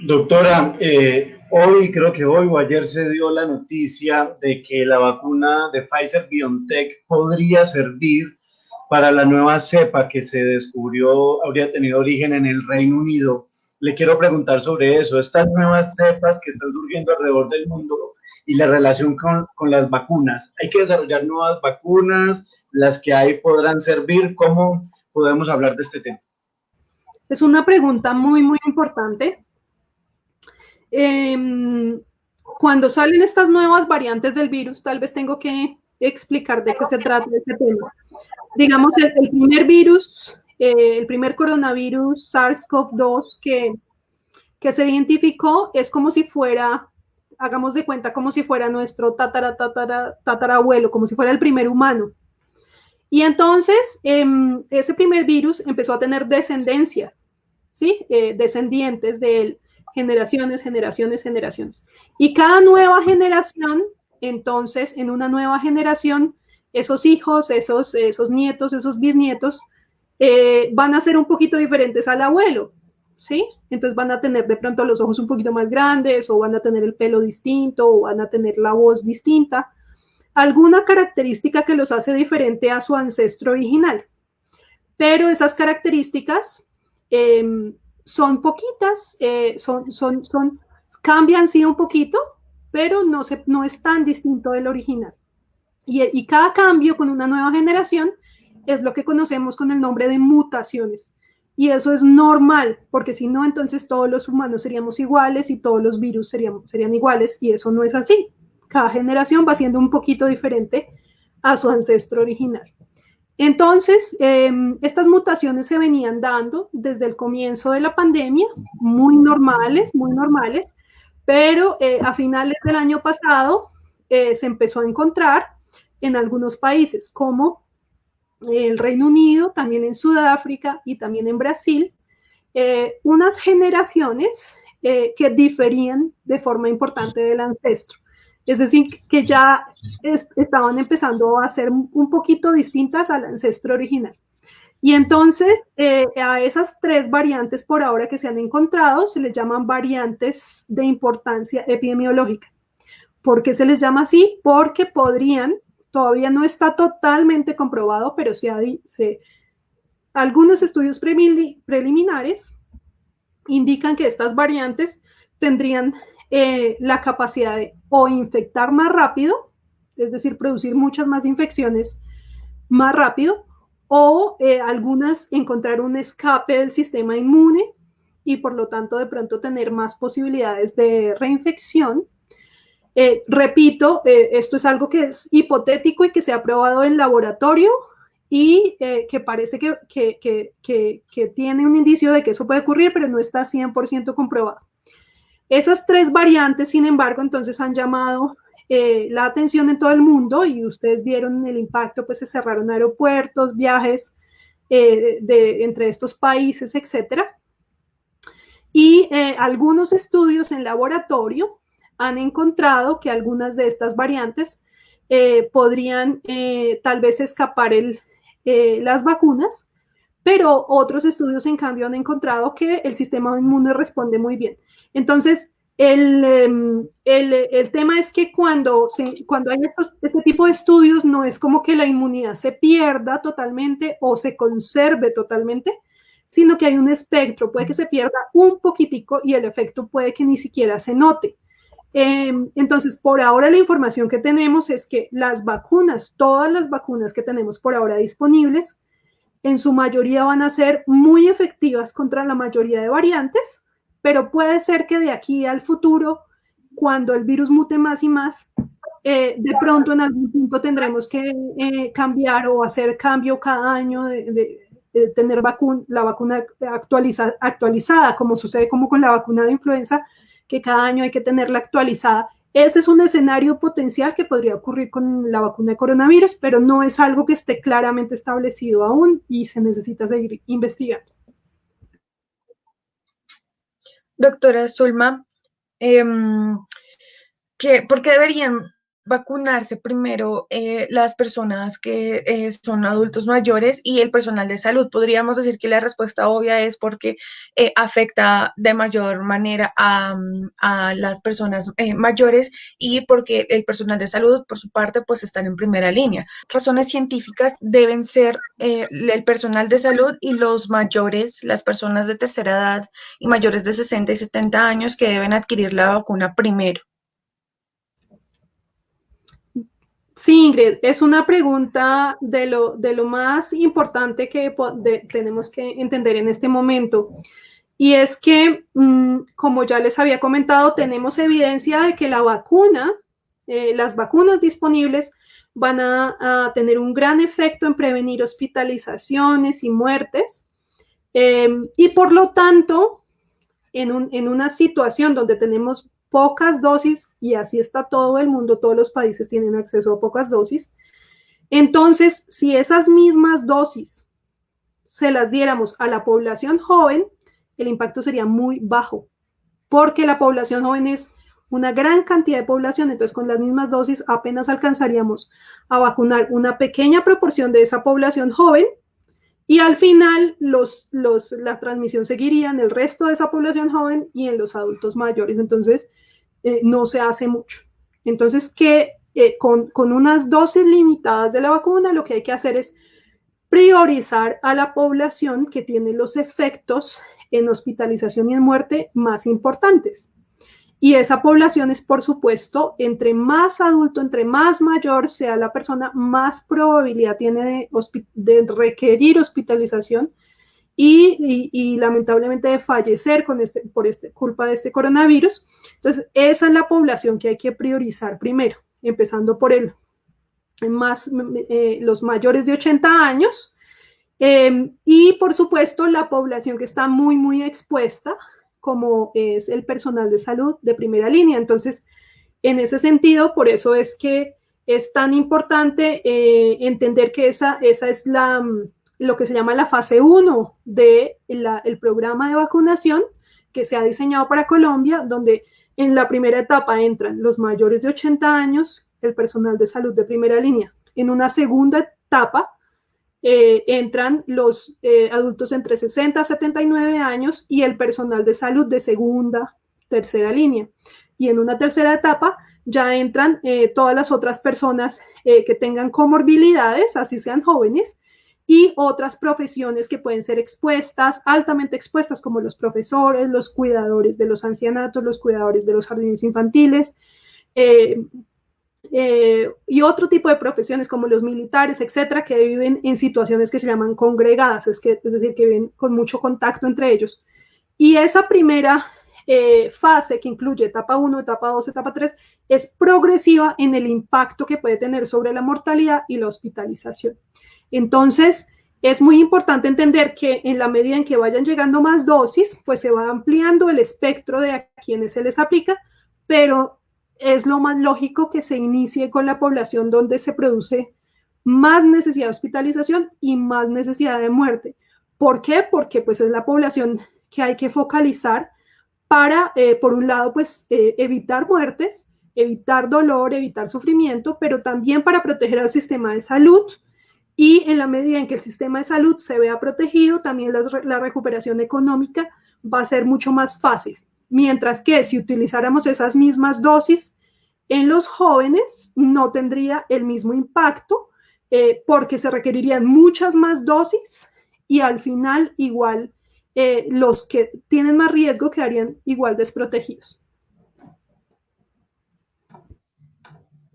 Speaker 4: Doctora, creo que hoy o ayer se dio la noticia de que la vacuna de Pfizer-BioNTech podría servir para la nueva cepa que se descubrió, habría tenido origen en el Reino Unido. Le quiero preguntar sobre eso, estas nuevas cepas que están surgiendo alrededor del mundo y la relación con las vacunas. ¿Hay que desarrollar nuevas vacunas? ¿Las que hay podrán servir? ¿Cómo podemos hablar de este tema?
Speaker 3: Es una pregunta muy, muy importante. Cuando salen estas nuevas variantes del virus, tal vez tengo que explicar de qué se trata este tema. Digamos, el primer virus, el primer coronavirus SARS-CoV-2 que se identificó es como si fuera, hagamos de cuenta, como si fuera nuestro tatarabuelo, como si fuera el primer humano. Y entonces, ese primer virus empezó a tener descendencia, ¿sí? Descendientes de él, generaciones. Y cada nueva generación, entonces, en una nueva generación, esos hijos, esos nietos, esos bisnietos, van a ser un poquito diferentes al abuelo, ¿sí? Entonces van a tener de pronto los ojos un poquito más grandes, o van a tener el pelo distinto, o van a tener la voz distinta. Alguna característica que los hace diferente a su ancestro original. Pero esas características son poquitas, cambian sí un poquito, pero no es tan distinto del original. Y cada cambio con una nueva generación es lo que conocemos con el nombre de mutaciones. Y eso es normal, porque si no, entonces todos los humanos seríamos iguales y todos los virus serían iguales, y eso no es así. Cada generación va siendo un poquito diferente a su ancestro original. Entonces, estas mutaciones se venían dando desde el comienzo de la pandemia, muy normales, pero a finales del año pasado se empezó a encontrar en algunos países como el Reino Unido, también en Sudáfrica y también en Brasil, unas generaciones que diferían de forma importante del ancestro. Es decir, que ya estaban empezando a ser un poquito distintas al ancestro original. Y entonces a esas 3 variantes por ahora que se han encontrado se les llaman variantes de importancia epidemiológica. ¿Por qué se les llama así? Porque podrían, todavía no está totalmente comprobado, pero algunos estudios preliminares indican que estas variantes tendrían la capacidad de o infectar más rápido, es decir, producir muchas más infecciones más rápido, o algunas encontrar un escape del sistema inmune y por lo tanto de pronto tener más posibilidades de reinfección. Repito, esto es algo que es hipotético y que se ha probado en laboratorio y que parece que tiene un indicio de que eso puede ocurrir, pero no está 100% comprobado. Esas 3 variantes, sin embargo, entonces han llamado la atención en todo el mundo y ustedes vieron el impacto, pues se cerraron aeropuertos, viajes entre estos países, etcétera. Y algunos estudios en laboratorio han encontrado que algunas de estas variantes podrían tal vez escapar las vacunas, pero otros estudios en cambio han encontrado que el sistema inmune responde muy bien. Entonces, el tema es que cuando hay este tipo de estudios no es como que la inmunidad se pierda totalmente o se conserve totalmente, sino que hay un espectro, puede que se pierda un poquitico y el efecto puede que ni siquiera se note. Entonces, por ahora la información que tenemos es que las vacunas, todas las vacunas que tenemos por ahora disponibles, en su mayoría van a ser muy efectivas contra la mayoría de variantes, pero puede ser que de aquí al futuro, cuando el virus mute más y más, de pronto en algún punto tendremos que cambiar o hacer cambio cada año de tener la vacuna actualizada, como sucede como con la vacuna de influenza, que cada año hay que tenerla actualizada. Ese es un escenario potencial que podría ocurrir con la vacuna de coronavirus, pero no es algo que esté claramente establecido aún y se necesita seguir investigando.
Speaker 5: Doctora Zulma, ¿por qué deberían vacunarse primero las personas que son adultos mayores y el personal de salud? Podríamos decir que la respuesta obvia es porque afecta de mayor manera a las personas mayores y porque el personal de salud, por su parte, pues están en primera línea. Razones científicas deben ser el personal de salud y los mayores, las personas de tercera edad y mayores de 60 y 70 años que deben adquirir la vacuna primero.
Speaker 3: Sí, Ingrid, es una pregunta de lo más importante que tenemos que entender en este momento. Y es que, como ya les había comentado, tenemos evidencia de que la vacuna, las vacunas disponibles van a tener un gran efecto en prevenir hospitalizaciones y muertes. Y por lo tanto, en una situación donde tenemos pocas dosis, y así está todo el mundo, todos los países tienen acceso a pocas dosis, entonces, si esas mismas dosis se las diéramos a la población joven, el impacto sería muy bajo, porque la población joven es una gran cantidad de población, entonces con las mismas dosis apenas alcanzaríamos a vacunar una pequeña proporción de esa población joven y al final la transmisión seguiría en el resto de esa población joven y en los adultos mayores. Entonces, no se hace mucho. Entonces, con unas dosis limitadas de la vacuna, lo que hay que hacer es priorizar a la población que tiene los efectos en hospitalización y en muerte más importantes. Y esa población es, por supuesto, entre más adulto, entre más mayor sea la persona, más probabilidad tiene de requerir hospitalización y lamentablemente de fallecer por culpa de este coronavirus. Entonces, esa es la población que hay que priorizar primero, empezando por los mayores de 80 años, y por supuesto la población que está muy, muy expuesta, como es el personal de salud de primera línea. Entonces, en ese sentido, por eso es que es tan importante entender que esa es lo que se llama la fase 1 del programa de vacunación que se ha diseñado para Colombia, donde en la primera etapa entran los mayores de 80 años, el personal de salud de primera línea. En una segunda etapa entran los adultos entre 60 a 79 años y el personal de salud de segunda, tercera línea. Y en una tercera etapa ya entran todas las otras personas que tengan comorbilidades, así sean jóvenes, y otras profesiones que pueden ser expuestas, altamente expuestas, como los profesores, los cuidadores de los ancianatos, los cuidadores de los jardines infantiles, y otro tipo de profesiones como los militares, etcétera, que viven en situaciones que se llaman congregadas, es decir, que viven con mucho contacto entre ellos. Y esa primera fase, que incluye etapa 1, etapa 2, etapa 3, es progresiva en el impacto que puede tener sobre la mortalidad y la hospitalización. Entonces, es muy importante entender que en la medida en que vayan llegando más dosis, pues se va ampliando el espectro de a quienes se les aplica, pero es lo más lógico que se inicie con la población donde se produce más necesidad de hospitalización y más necesidad de muerte. ¿Por qué? Porque pues es la población que hay que focalizar para, por un lado, pues evitar muertes, evitar dolor, evitar sufrimiento, pero también para proteger al sistema de salud. Y en la medida en que el sistema de salud se vea protegido, también la recuperación económica va a ser mucho más fácil. Mientras que si utilizáramos esas mismas dosis en los jóvenes, no tendría el mismo impacto porque se requerirían muchas más dosis y al final igual los que tienen más riesgo quedarían igual desprotegidos.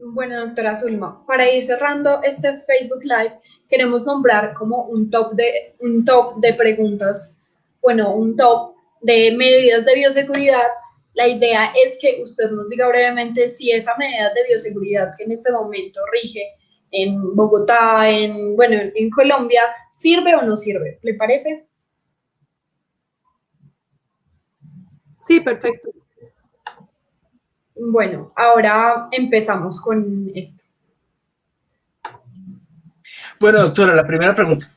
Speaker 1: Bueno, doctora Zulma, para ir cerrando este Facebook Live, queremos nombrar como un top de preguntas, bueno, un top de medidas de bioseguridad. La idea es que usted nos diga brevemente si esa medida de bioseguridad que en este momento rige en Bogotá, en Colombia, sirve o no sirve. ¿Le parece?
Speaker 3: Sí, perfecto.
Speaker 1: Bueno, ahora empezamos con esto.
Speaker 2: Bueno, doctora, la primera pregunta.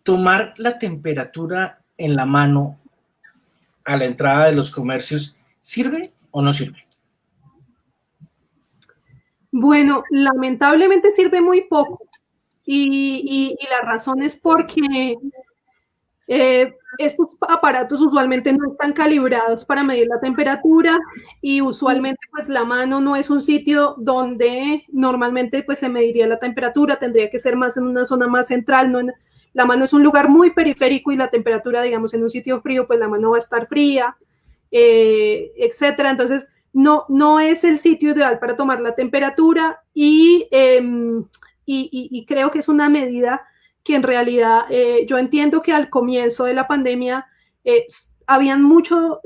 Speaker 2: ¿Tomar la temperatura en la mano a la entrada de los comercios sirve o no sirve?
Speaker 3: Bueno, lamentablemente sirve muy poco y la razón es porque estos aparatos usualmente no están calibrados para medir la temperatura y usualmente pues la mano no es un sitio donde normalmente pues se mediría la temperatura, tendría que ser más en una zona más central, la mano es un lugar muy periférico y la temperatura, digamos, en un sitio frío, pues la mano va a estar fría, etcétera. Entonces, no es el sitio ideal para tomar la temperatura y creo que es una medida que en realidad yo entiendo que al comienzo de la pandemia habían mucha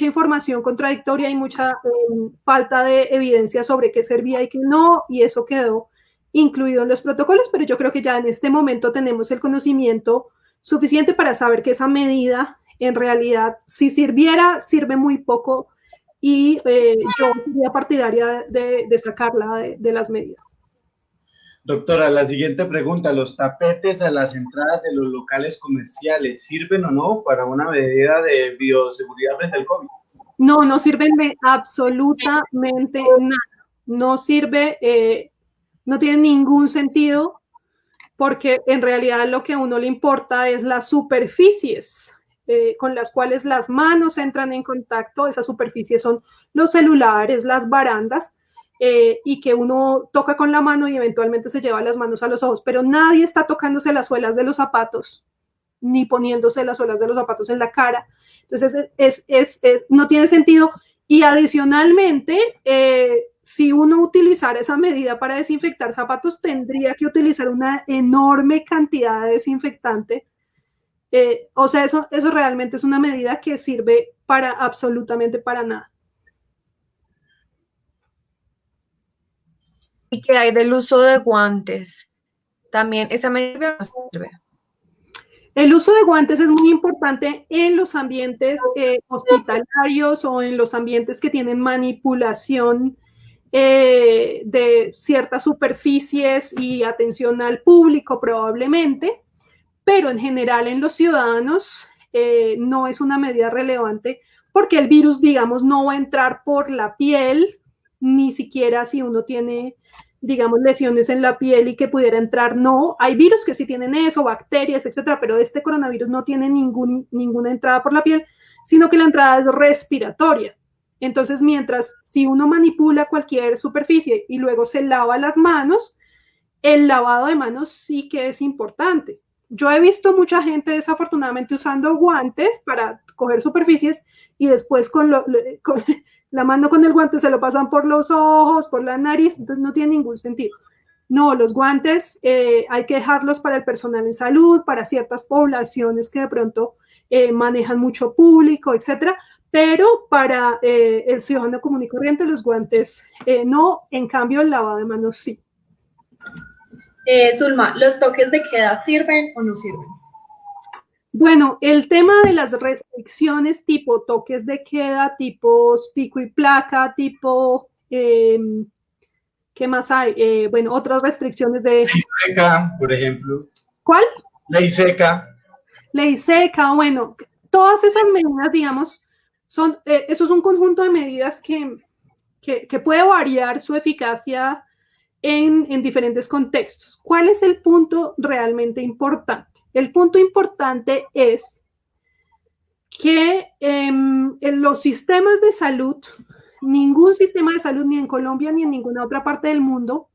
Speaker 3: información contradictoria y mucha falta de evidencia sobre qué servía y qué no, y eso quedó incluido en los protocolos, pero yo creo que ya en este momento tenemos el conocimiento suficiente para saber que esa medida en realidad, si sirviera, sirve muy poco y yo sería partidaria de sacarla de las medidas.
Speaker 4: Doctora, la siguiente pregunta, ¿los tapetes a las entradas de los locales comerciales sirven o no para una medida de bioseguridad frente al COVID?
Speaker 3: No sirven de absolutamente nada. No sirve, no tiene ningún sentido porque en realidad lo que a uno le importa es las superficies con las cuales las manos entran en contacto. Esas superficies son los celulares, las barandas, y que uno toca con la mano y eventualmente se lleva las manos a los ojos, pero nadie está tocándose las suelas de los zapatos ni poniéndose las suelas de los zapatos en la cara. Entonces, no tiene sentido. Y adicionalmente, si uno utilizara esa medida para desinfectar zapatos, tendría que utilizar una enorme cantidad de desinfectante. O sea, eso realmente es una medida que sirve para absolutamente para nada.
Speaker 5: ¿Y qué hay del uso de guantes? También esa medida no sirve.
Speaker 3: El uso de guantes es muy importante en los ambientes hospitalarios o en los ambientes que tienen manipulación de ciertas superficies y atención al público probablemente, pero en general en los ciudadanos no es una medida relevante porque el virus, digamos, no va a entrar por la piel, ni siquiera si uno tiene, digamos, lesiones en la piel y que pudiera entrar, no. Hay virus que sí tienen eso, bacterias, etcétera, pero este coronavirus no tiene ninguna entrada por la piel, sino que la entrada es respiratoria. Entonces, mientras si uno manipula cualquier superficie y luego se lava las manos, el lavado de manos sí que es importante. Yo he visto mucha gente desafortunadamente usando guantes para coger superficies y después con la mano con el guante se lo pasan por los ojos, por la nariz, entonces no tiene ningún sentido. No, los guantes hay que dejarlos para el personal en salud, para ciertas poblaciones que de pronto manejan mucho público, etcétera, pero para el ciudadano común y corriente los guantes no, en cambio el lavado de manos sí.
Speaker 1: Zulma, ¿los toques de queda sirven o no sirven?
Speaker 3: Bueno, el tema de las restricciones tipo toques de queda, tipo pico y placa, tipo, ¿qué más hay? Bueno, otras restricciones de...
Speaker 4: Ley seca, por ejemplo.
Speaker 3: ¿Cuál?
Speaker 4: Ley seca.
Speaker 3: Ley seca, bueno, todas esas medidas, digamos, eso es un conjunto de medidas que puede variar su eficacia en diferentes contextos. ¿Cuál es el punto realmente importante? El punto importante es que en los sistemas de salud, ningún sistema de salud, ni en Colombia ni en ninguna otra parte del mundo,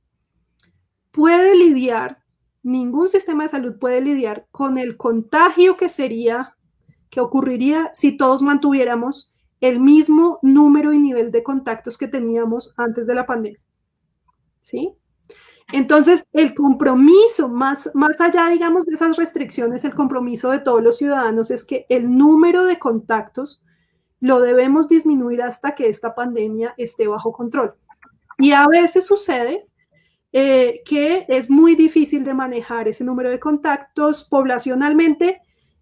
Speaker 3: puede lidiar, ningún sistema de salud puede lidiar con el contagio que ocurriría si todos mantuviéramos el mismo número y nivel de contactos que teníamos antes de la pandemia. ¿Sí? Entonces, el compromiso, más allá, digamos, de esas restricciones, el compromiso de todos los ciudadanos es que el número de contactos lo debemos disminuir hasta que esta pandemia esté bajo control. Y a veces sucede que es muy difícil de manejar ese número de contactos poblacionalmente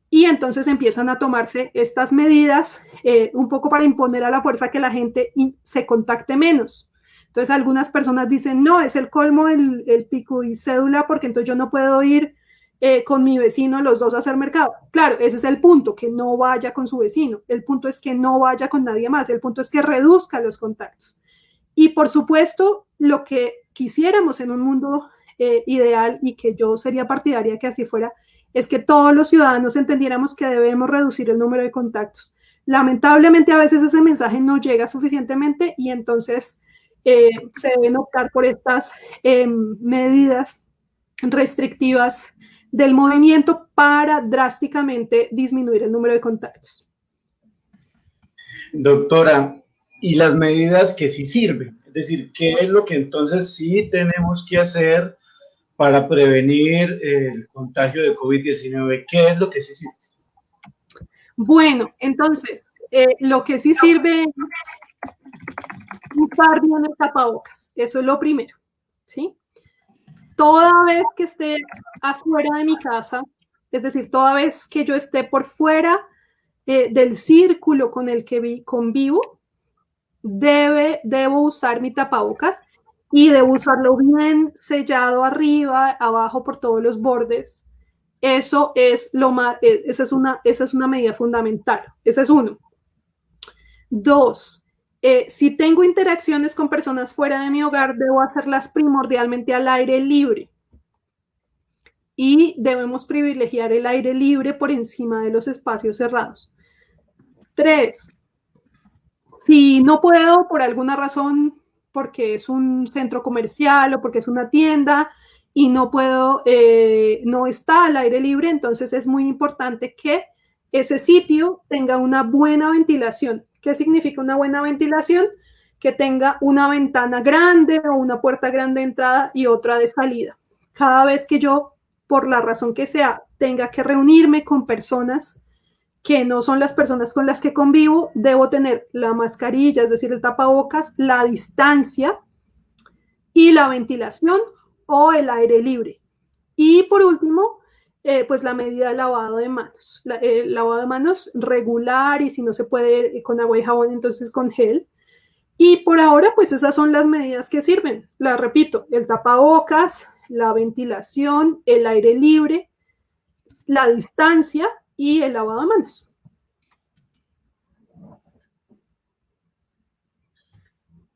Speaker 3: y entonces empiezan a tomarse estas medidas un poco para imponer a la fuerza que la gente se contacte menos. Entonces algunas personas dicen, no, es el colmo el pico y cédula porque entonces yo no puedo ir con mi vecino los dos a hacer mercado. Claro, ese es el punto, que no vaya con su vecino. El punto es que no vaya con nadie más. El punto es que reduzca los contactos. Y por supuesto, lo que quisiéramos en un mundo ideal y que yo sería partidaria que así fuera, es que todos los ciudadanos entendiéramos que debemos reducir el número de contactos. Lamentablemente a veces ese mensaje no llega suficientemente y entonces se deben optar por estas medidas restrictivas del movimiento para drásticamente disminuir el número de contactos.
Speaker 4: Doctora, ¿y las medidas que sí sirven? Es decir, ¿qué es lo que entonces sí tenemos que hacer para prevenir el contagio de COVID-19? ¿Qué es lo que sí sirve?
Speaker 3: Bueno, entonces, lo que sí sirve es usar bien el tapabocas. Eso es lo primero, ¿sí? Toda vez que esté afuera de mi casa, es decir, toda vez que yo esté por fuera del círculo con el que convivo, debo usar mi tapabocas y debo usarlo bien sellado arriba, abajo, por todos los bordes. Eso es esa es una medida fundamental. Ese es uno. Dos, si tengo interacciones con personas fuera de mi hogar, debo hacerlas primordialmente al aire libre. Y debemos privilegiar el aire libre por encima de los espacios cerrados. 3, si no puedo por alguna razón, porque es un centro comercial o porque es una tienda y no puedo, no está al aire libre, entonces es muy importante que ese sitio tenga una buena ventilación. ¿Qué significa una buena ventilación? Que tenga una ventana grande o una puerta grande de entrada y otra de salida. Cada vez que yo, por la razón que sea, tenga que reunirme con personas que no son las personas con las que convivo, debo tener la mascarilla, es decir, el tapabocas, la distancia y la ventilación o el aire libre. Y por último, pues la medida de lavado de manos. Lavado de manos regular, y si no se puede con agua y jabón, entonces con gel. Y por ahora, pues esas son las medidas que sirven. Las repito, el tapabocas, la ventilación, el aire libre, la distancia y el lavado de manos.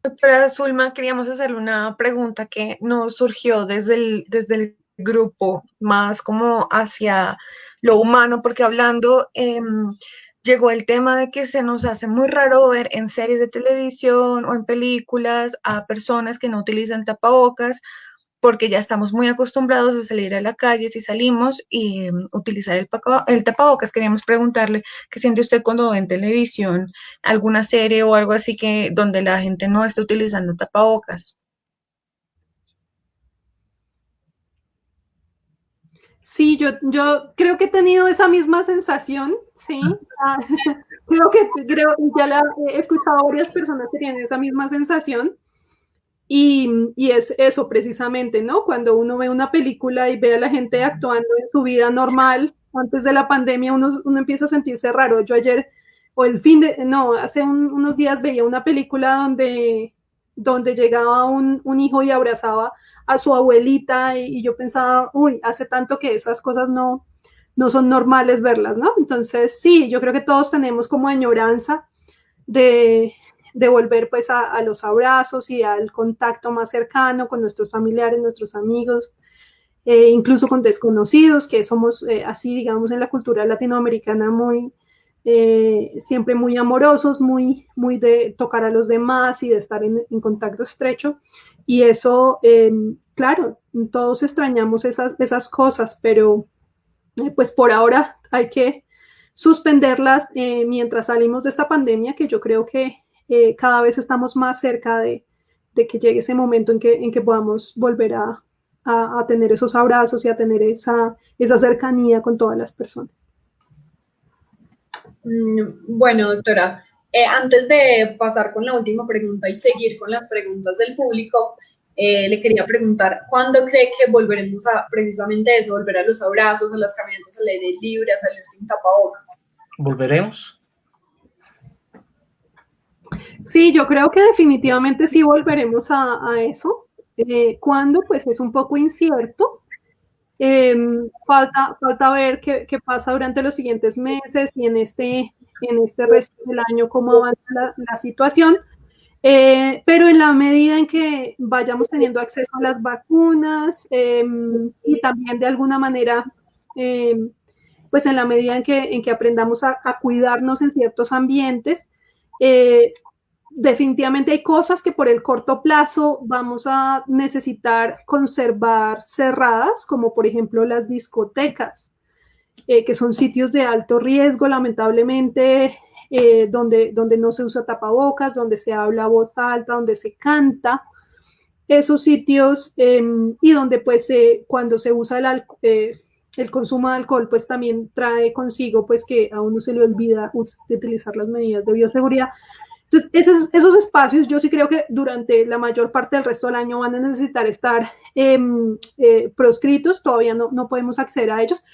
Speaker 5: Doctora Zulma, queríamos hacerle una pregunta que nos surgió desde el grupo, más como hacia lo humano, porque hablando, llegó el tema de que se nos hace muy raro ver en series de televisión o en películas a personas que no utilizan tapabocas, porque ya estamos muy acostumbrados a salir a la calle si salimos y utilizar el tapabocas. Queríamos preguntarle qué siente usted cuando ve en televisión alguna serie o algo así que donde la gente no está utilizando tapabocas.
Speaker 3: Sí, yo creo que he tenido esa misma sensación, sí. Ah, ya la he escuchado a varias personas que tienen esa misma sensación. Y es eso precisamente, ¿no? Cuando uno ve una película y ve a la gente actuando en su vida normal, antes de la pandemia, uno empieza a sentirse raro. Yo ayer, o el fin de, no, hace unos días veía una película donde llegaba un hijo y abrazaba a su abuelita y yo pensaba, uy, hace tanto que esas cosas no son normales verlas, ¿no? Entonces, sí, yo creo que todos tenemos como añoranza de, de volver pues a los abrazos y al contacto más cercano con nuestros familiares, nuestros amigos, incluso con desconocidos, que somos así, digamos, en la cultura latinoamericana siempre muy amorosos, muy de tocar a los demás y de estar en contacto estrecho. Y eso, claro, todos extrañamos esas cosas, pero pues por ahora hay que suspenderlas mientras salimos de esta pandemia, que yo creo que cada vez estamos más cerca de que llegue ese momento en que podamos volver a tener esos abrazos y a tener esa cercanía con todas las personas.
Speaker 1: Bueno, doctora, antes de pasar con la última pregunta y seguir con las preguntas del público, le quería preguntar, ¿cuándo cree que volveremos a precisamente eso, volver a los abrazos, a las caminatas al aire libre, a salir sin tapabocas?
Speaker 2: ¿Volveremos?
Speaker 3: Sí, yo creo que definitivamente sí volveremos a eso. ¿Cuándo? Pues es un poco incierto. Falta ver qué pasa durante los siguientes meses y en este resto del año cómo avanza la situación. Pero en la medida en que vayamos teniendo acceso a las vacunas y también de alguna manera, pues en la medida en que aprendamos a cuidarnos en ciertos ambientes, definitivamente hay cosas que por el corto plazo vamos a necesitar conservar cerradas, como por ejemplo las discotecas, que son sitios de alto riesgo, lamentablemente, donde no se usa tapabocas, donde se habla a voz alta, donde se canta. Esos sitios y donde pues cuando se usa el consumo de alcohol pues también trae consigo pues que a uno se le olvida utilizar las medidas de bioseguridad. Entonces, esos espacios yo sí creo que durante la mayor parte del resto del año van a necesitar estar proscritos, todavía no podemos acceder a ellos,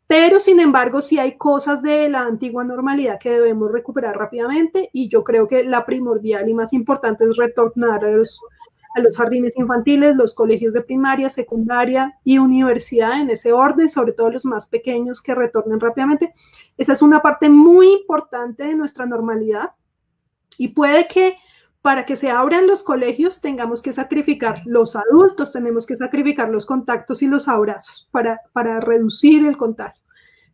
Speaker 3: pero sin embargo sí hay cosas de la antigua normalidad que debemos recuperar rápidamente y yo creo que la primordial y más importante es retornar a los jardines infantiles, los colegios de primaria, secundaria y universidad en ese orden, sobre todo los más pequeños que retornen rápidamente. Esa es una parte muy importante de nuestra normalidad. Y puede que para que se abran los colegios tengamos que sacrificar, los adultos tenemos que sacrificar los contactos y los abrazos para reducir el contagio.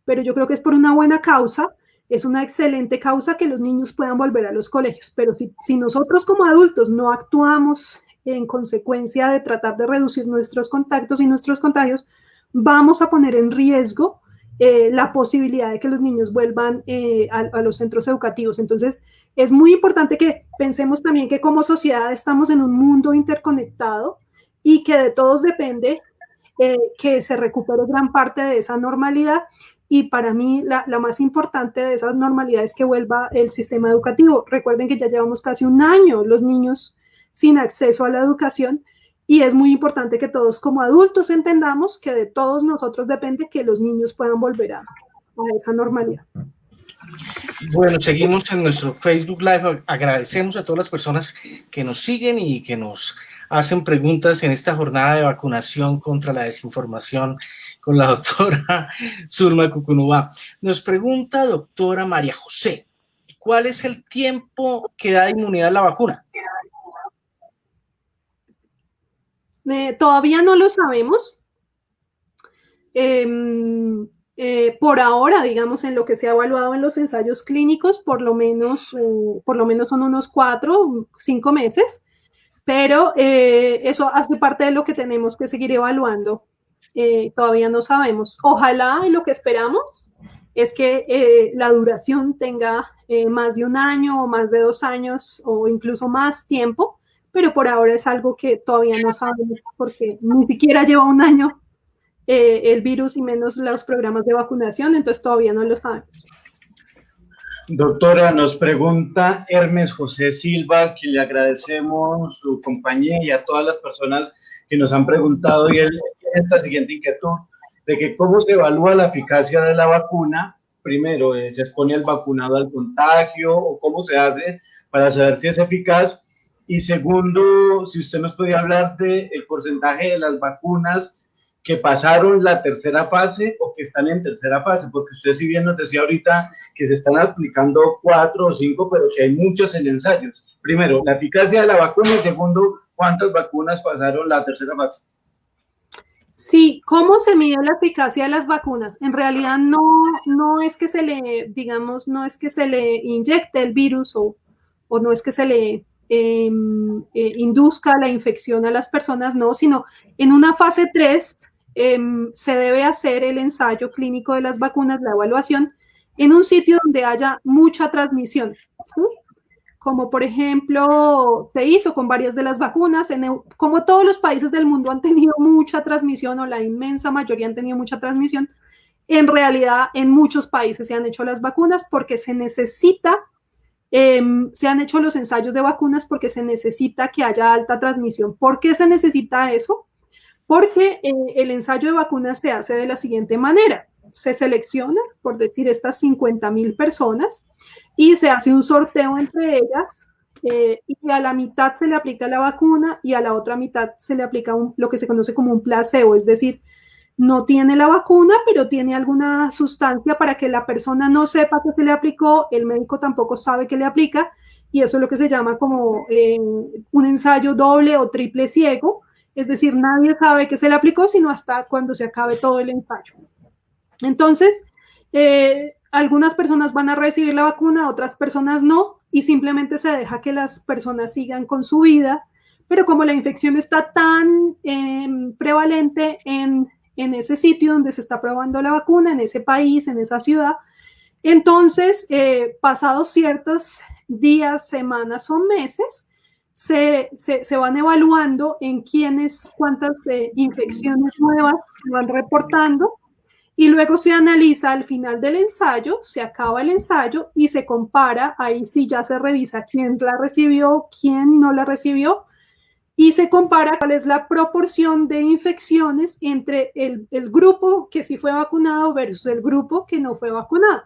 Speaker 3: Pero yo creo que es por una buena causa, es una excelente causa que los niños puedan volver a los colegios. Pero si nosotros como adultos no actuamos en consecuencia de tratar de reducir nuestros contactos y nuestros contagios, vamos a poner en riesgo la posibilidad de que los niños vuelvan a los centros educativos. Entonces, es muy importante que pensemos también que como sociedad estamos en un mundo interconectado y que de todos depende que se recupere gran parte de esa normalidad. Y para mí la más importante de esa normalidad es que vuelva el sistema educativo. Recuerden que ya llevamos casi un año los niños sin acceso a la educación Y es muy importante que todos como adultos entendamos que de todos nosotros depende que los niños puedan volver a esa normalidad.
Speaker 2: Bueno, seguimos en nuestro Facebook Live. Agradecemos a todas las personas que nos siguen y que nos hacen preguntas en esta jornada de vacunación contra la desinformación con la doctora Zulma Cucunubá. Nos pregunta, doctora María José, ¿cuál es el tiempo que da inmunidad la vacuna?
Speaker 3: Todavía no lo sabemos. Por ahora, digamos, en lo que se ha evaluado en los ensayos clínicos, por lo menos son unos 4 o 5 meses, pero eso hace parte de lo que tenemos que seguir evaluando. Todavía no sabemos. Ojalá, y lo que esperamos es que la duración tenga más de 1 año o más de 2 años o incluso más tiempo, pero por ahora es algo que todavía no sabemos porque ni siquiera lleva 1 año el virus y menos los programas de vacunación, entonces todavía no lo sabemos.
Speaker 4: Doctora, nos pregunta Hermes José Silva, que le agradecemos su compañía, y a todas las personas que nos han preguntado, y él tiene esta siguiente inquietud, de que cómo se evalúa la eficacia de la vacuna. Primero, ¿se expone el vacunado al contagio o cómo se hace para saber si es eficaz? Y segundo, si usted nos podía hablar del porcentaje de las vacunas que pasaron la tercera fase o que están en tercera fase, porque usted si bien nos decía ahorita que se están aplicando 4 o 5, pero que hay muchos en ensayos. Primero, la eficacia de la vacuna, y segundo, ¿cuántas vacunas pasaron la tercera fase?
Speaker 3: Sí, ¿cómo se mide la eficacia de las vacunas? En realidad no es que se le, digamos, no es que se le inyecte el virus o no es que se le induzca la infección a las personas, no, sino en una fase 3 se debe hacer el ensayo clínico de las vacunas, la evaluación, en un sitio donde haya mucha transmisión, ¿sí? Como por ejemplo se hizo con varias de las vacunas, como todos los países del mundo han tenido mucha transmisión, o la inmensa mayoría han tenido mucha transmisión, en realidad en muchos países se han hecho las vacunas porque se necesita, se han hecho los ensayos de vacunas porque se necesita que haya alta transmisión. ¿Por qué se necesita eso? Porque el ensayo de vacunas se hace de la siguiente manera. Se selecciona, por decir, estas 50,000 personas y se hace un sorteo entre ellas y a la mitad se le aplica la vacuna y a la otra mitad se le aplica lo que se conoce como un placebo, es decir, no tiene la vacuna, pero tiene alguna sustancia para que la persona no sepa que se le aplicó, el médico tampoco sabe que le aplica, y eso es lo que se llama como un ensayo doble o triple ciego, es decir, nadie sabe que se le aplicó sino hasta cuando se acabe todo el ensayo. Entonces, algunas personas van a recibir la vacuna, otras personas no, y simplemente se deja que las personas sigan con su vida, pero como la infección está tan prevalente en ese sitio donde se está probando la vacuna, en ese país, en esa ciudad, entonces, pasados ciertos días, semanas o meses, se van evaluando en cuántas infecciones nuevas se van reportando, y luego se analiza al final del ensayo, se acaba el ensayo y se compara, ahí sí ya se revisa quién la recibió, quién no la recibió, y se compara cuál es la proporción de infecciones entre el grupo que sí fue vacunado versus el grupo que no fue vacunado.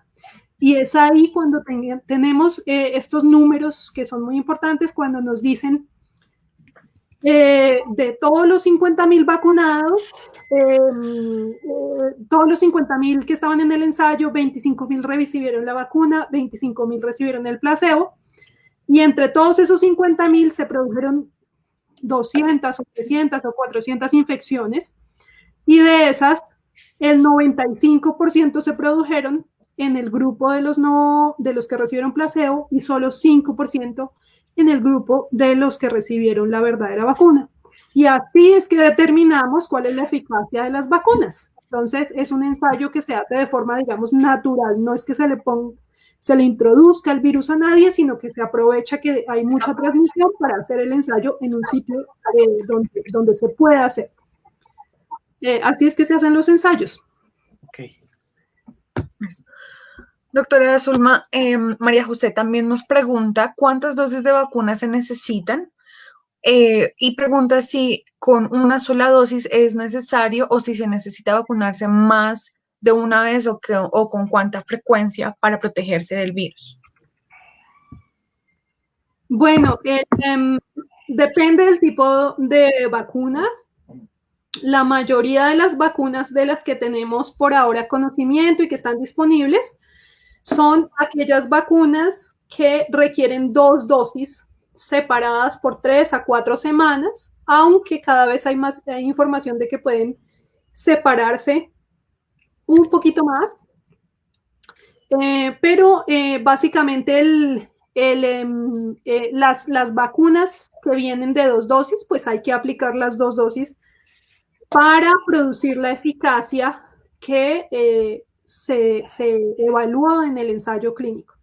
Speaker 3: Y es ahí cuando tenemos estos números que son muy importantes, cuando nos dicen de todos los 50,000 vacunados, todos los 50,000 que estaban en el ensayo, 25,000 recibieron la vacuna, 25,000 recibieron el placebo, y entre todos esos 50,000 se produjeron 200 o 300 o 400 infecciones, y de esas, el 95% se produjeron en el grupo de los que recibieron placebo y solo 5% en el grupo de los que recibieron la verdadera vacuna. Y así es que determinamos cuál es la eficacia de las vacunas. Entonces, es un ensayo que se hace de forma, digamos, natural. No es que se le introduzca el virus a nadie, sino que se aprovecha que hay mucha transmisión para hacer el ensayo en un sitio donde se pueda hacer. Así es que se hacen los ensayos.
Speaker 2: Okay.
Speaker 5: Doctora Zulma, María José también nos pregunta cuántas dosis de vacuna se necesitan Y pregunta si con una sola dosis es necesario o si se necesita vacunarse más de una vez o con cuánta frecuencia para protegerse del virus.
Speaker 3: Bueno, depende del tipo de vacuna. La mayoría de las vacunas de las que tenemos por ahora conocimiento y que están disponibles son aquellas vacunas que requieren 2 dosis separadas por 3 a 4 semanas, aunque cada vez hay más información de que pueden separarse un poquito más. Pero básicamente las vacunas que vienen de 2 dosis, pues hay que aplicar las 2 dosis para producir la eficacia que se evalúa en el ensayo clínico.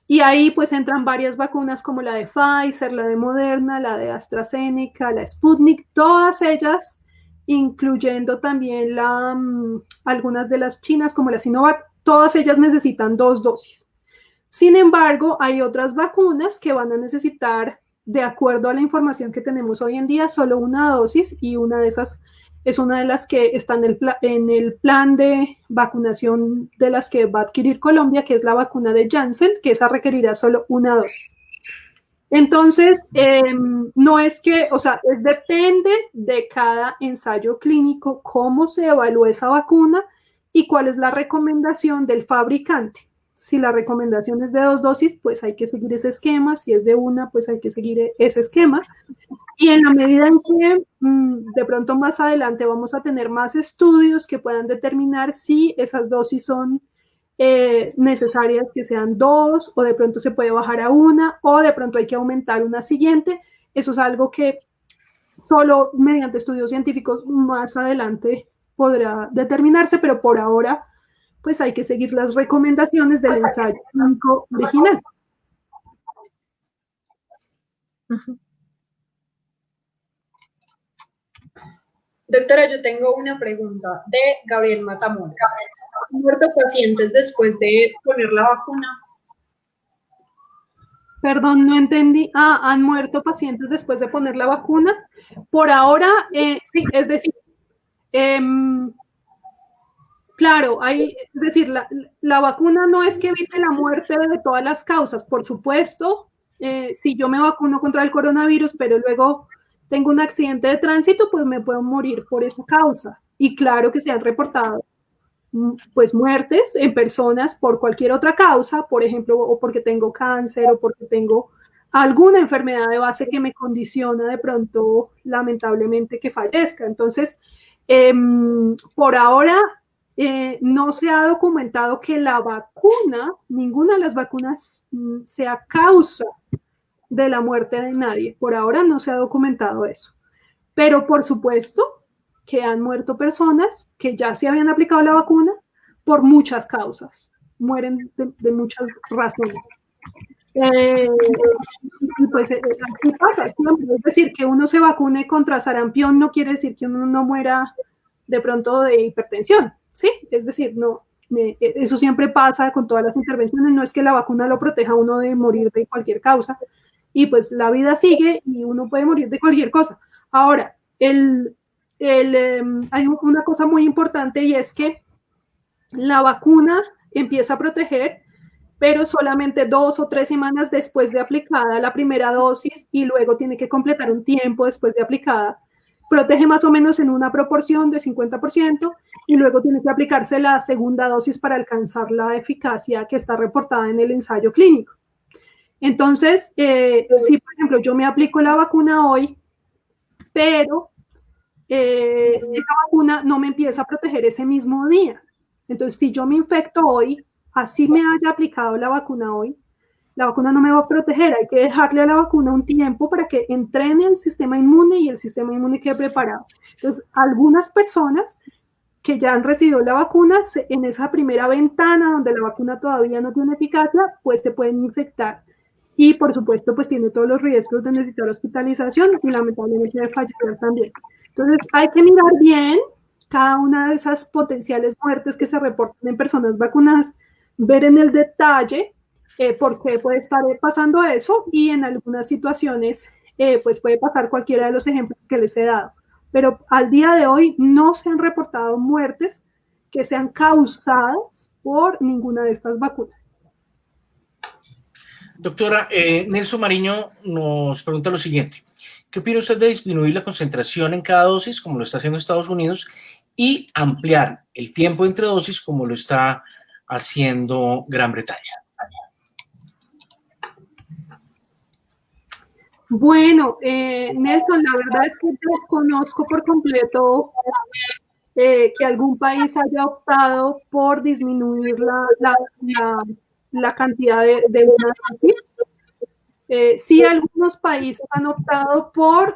Speaker 3: Y ahí pues entran varias vacunas como la de Pfizer, la de Moderna, la de AstraZeneca, la Sputnik, todas ellas, incluyendo también algunas de las chinas como la Sinovac, todas ellas necesitan 2 dosis. Sin embargo, hay otras vacunas que van a necesitar, de acuerdo a la información que tenemos hoy en día, solo 1 dosis, y una de esas es una de las que está en el plan de vacunación de las que va a adquirir Colombia, que es la vacuna de Janssen, que esa requerirá solo 1 dosis. Entonces, no es que, o sea, depende de cada ensayo clínico cómo se evalúa esa vacuna y cuál es la recomendación del fabricante. Si la recomendación es de 2 dosis, pues hay que seguir ese esquema. Si es de 1, pues hay que seguir ese esquema. Y en la medida en que de pronto más adelante vamos a tener más estudios que puedan determinar si esas dosis son necesarias que sean 2, o de pronto se puede bajar a 1, o de pronto hay que aumentar una siguiente. Eso es algo que solo mediante estudios científicos más adelante podrá determinarse, pero por ahora pues hay que seguir las recomendaciones del ensayo clínico original.
Speaker 1: Doctora, yo tengo una pregunta de Gabriel Matamoros. ¿Han muerto pacientes después de poner la vacuna?
Speaker 3: Perdón, no entendí. ¿Han muerto pacientes después de poner la vacuna? Por ahora, sí, es decir, claro, es decir, la vacuna no es que evite la muerte de todas las causas, por supuesto. Si yo me vacuno contra el coronavirus, pero luego tengo un accidente de tránsito, pues me puedo morir por esa causa. Y claro que se han reportado pues muertes en personas por cualquier otra causa, por ejemplo, o porque tengo cáncer o porque tengo alguna enfermedad de base que me condiciona de pronto, lamentablemente, que fallezca. Entonces, por ahora no se ha documentado que la vacuna, ninguna de las vacunas sea causa de la muerte de nadie. Por ahora no se ha documentado eso. Pero por supuesto que han muerto personas que ya se habían aplicado la vacuna por muchas causas. Mueren de muchas razones. Y pues así pasa. Es decir, que uno se vacune contra sarampión no quiere decir que uno no muera de pronto de hipertensión, ¿sí? Es decir, no, eso siempre pasa con todas las intervenciones. No es que la vacuna lo proteja a uno de morir de cualquier causa. Y pues la vida sigue y uno puede morir de cualquier cosa. Ahora, hay una cosa muy importante, y es que la vacuna empieza a proteger, pero solamente 2 o 3 semanas después de aplicada la primera dosis, y luego tiene que completar un tiempo después de aplicada. Protege más o menos en una proporción de 50%, y luego tiene que aplicarse la segunda dosis para alcanzar la eficacia que está reportada en el ensayo clínico. Entonces, si por ejemplo yo me aplico la vacuna hoy, pero esa vacuna no me empieza a proteger ese mismo día. Entonces, si yo me infecto hoy, así me haya aplicado la vacuna hoy, la vacuna no me va a proteger. Hay que dejarle a la vacuna un tiempo para que entrene el sistema inmune y el sistema inmune quede preparado. Entonces, algunas personas que ya han recibido la vacuna, en esa primera ventana donde la vacuna todavía no tiene eficacia, pues se pueden infectar. Y por supuesto, pues tiene todos los riesgos de necesitar hospitalización y lamentablemente de fallecer también. Entonces, hay que mirar bien cada una de esas potenciales muertes que se reportan en personas vacunadas, ver en el detalle por qué puede estar pasando eso, y en algunas situaciones pues puede pasar cualquiera de los ejemplos que les he dado. Pero al día de hoy no se han reportado muertes que sean causadas por ninguna de estas vacunas.
Speaker 2: Doctora, Nelson Mariño nos pregunta lo siguiente. ¿Qué opina usted de disminuir la concentración en cada dosis, como lo está haciendo Estados Unidos, y ampliar el tiempo entre dosis, como lo está haciendo Gran Bretaña?
Speaker 3: Bueno, Nelson, la verdad es que desconozco por completo que algún país haya optado por disminuir la cantidad de una dosis. Sí, algunos países han optado por,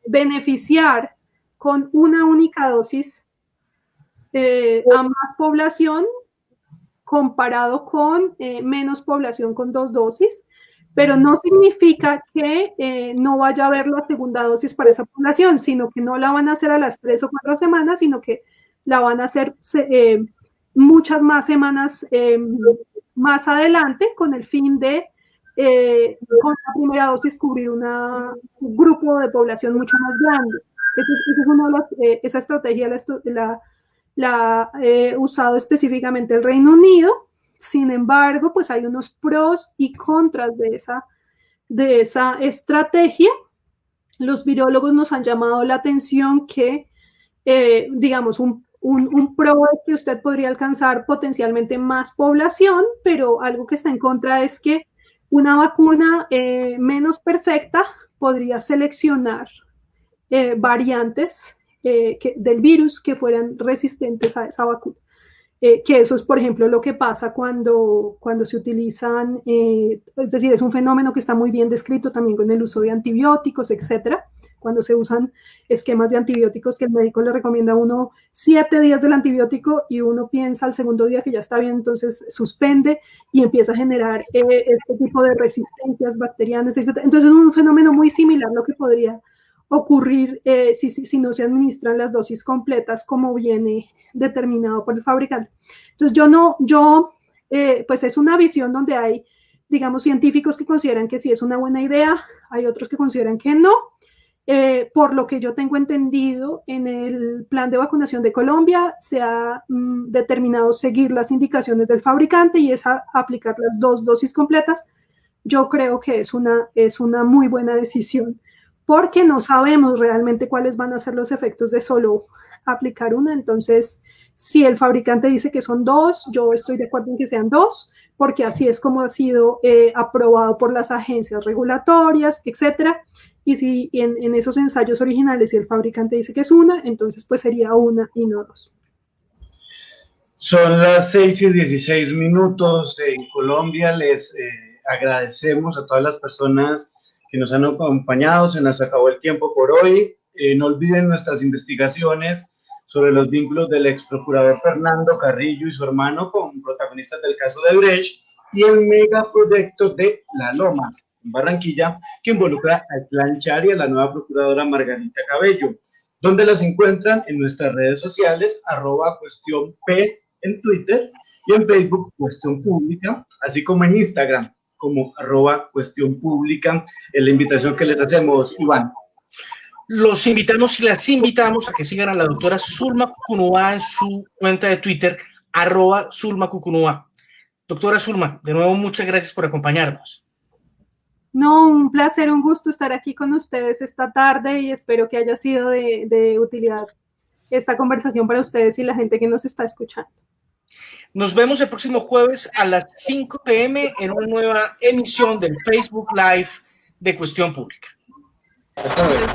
Speaker 3: beneficiar con una única dosis a más población comparado con menos población con 2 dosis, pero no significa que no vaya a haber la segunda dosis para esa población, sino que no la van a hacer a las 3 o 4 semanas, sino que la van a hacer muchas más semanas más adelante, con el fin de con la primera dosis cubrir un grupo de población mucho más grande. Esa es una de las, esa estrategia la ha usado específicamente el Reino Unido. Sin embargo, pues hay unos pros y contras de esa estrategia. Los virólogos nos han llamado la atención que, digamos, un pro es que usted podría alcanzar potencialmente más población, pero algo que está en contra es que una vacuna menos perfecta podría seleccionar variantes del virus que fueran resistentes a esa vacuna. Que eso es, por ejemplo, lo que pasa cuando se utilizan, es decir, es un fenómeno que está muy bien descrito también con el uso de antibióticos, etcétera. Cuando se usan esquemas de antibióticos que el médico le recomienda a uno 7 días del antibiótico y uno piensa al segundo día que ya está bien, entonces suspende y empieza a generar este tipo de resistencias bacterianas, etcétera. Entonces es un fenómeno muy similar a lo que podría ocurrir si no se administran las dosis completas como viene determinado por el fabricante. Entonces pues es una visión donde hay, digamos, científicos que consideran que sí es una buena idea, hay otros que consideran que no. Por lo que yo tengo entendido, en el plan de vacunación de Colombia se ha determinado seguir las indicaciones del fabricante y es aplicar las 2 dosis completas. Yo creo que es una muy buena decisión, porque no sabemos realmente cuáles van a ser los efectos de solo aplicar una. Entonces, si el fabricante dice que son 2, yo estoy de acuerdo en que sean 2, porque así es como ha sido aprobado por las agencias regulatorias, etcétera. Y si en esos ensayos originales, si el fabricante dice que es una, entonces pues sería una y no 2.
Speaker 4: Son las 6:16 en Colombia. Les agradecemos a todas las personas que nos han acompañado. Se nos acabó el tiempo por hoy. No olviden nuestras investigaciones sobre los vínculos del ex procurador Fernando Carrillo y su hermano con protagonistas del caso de Brecht y el megaproyecto de La Loma, en Barranquilla, que involucra al Clan Char y a la nueva procuradora Margarita Cabello, donde las encuentran en nuestras redes sociales, @cuestionp en Twitter y en Facebook Cuestión Pública, así como en Instagram como @Cuestión Pública. Es la invitación que les hacemos, Iván.
Speaker 2: Los invitamos y las invitamos a que sigan a la doctora Zulma Cucunúa en su cuenta de Twitter, @ZulmaCucunúa. Doctora Zulma, de nuevo muchas gracias por acompañarnos.
Speaker 3: No, un placer, un gusto estar aquí con ustedes esta tarde y espero que haya sido de utilidad esta conversación para ustedes y la gente que nos está escuchando.
Speaker 2: Nos vemos el próximo jueves a las 5 p.m. en una nueva emisión del Facebook Live de Cuestión Pública.
Speaker 4: Hasta luego.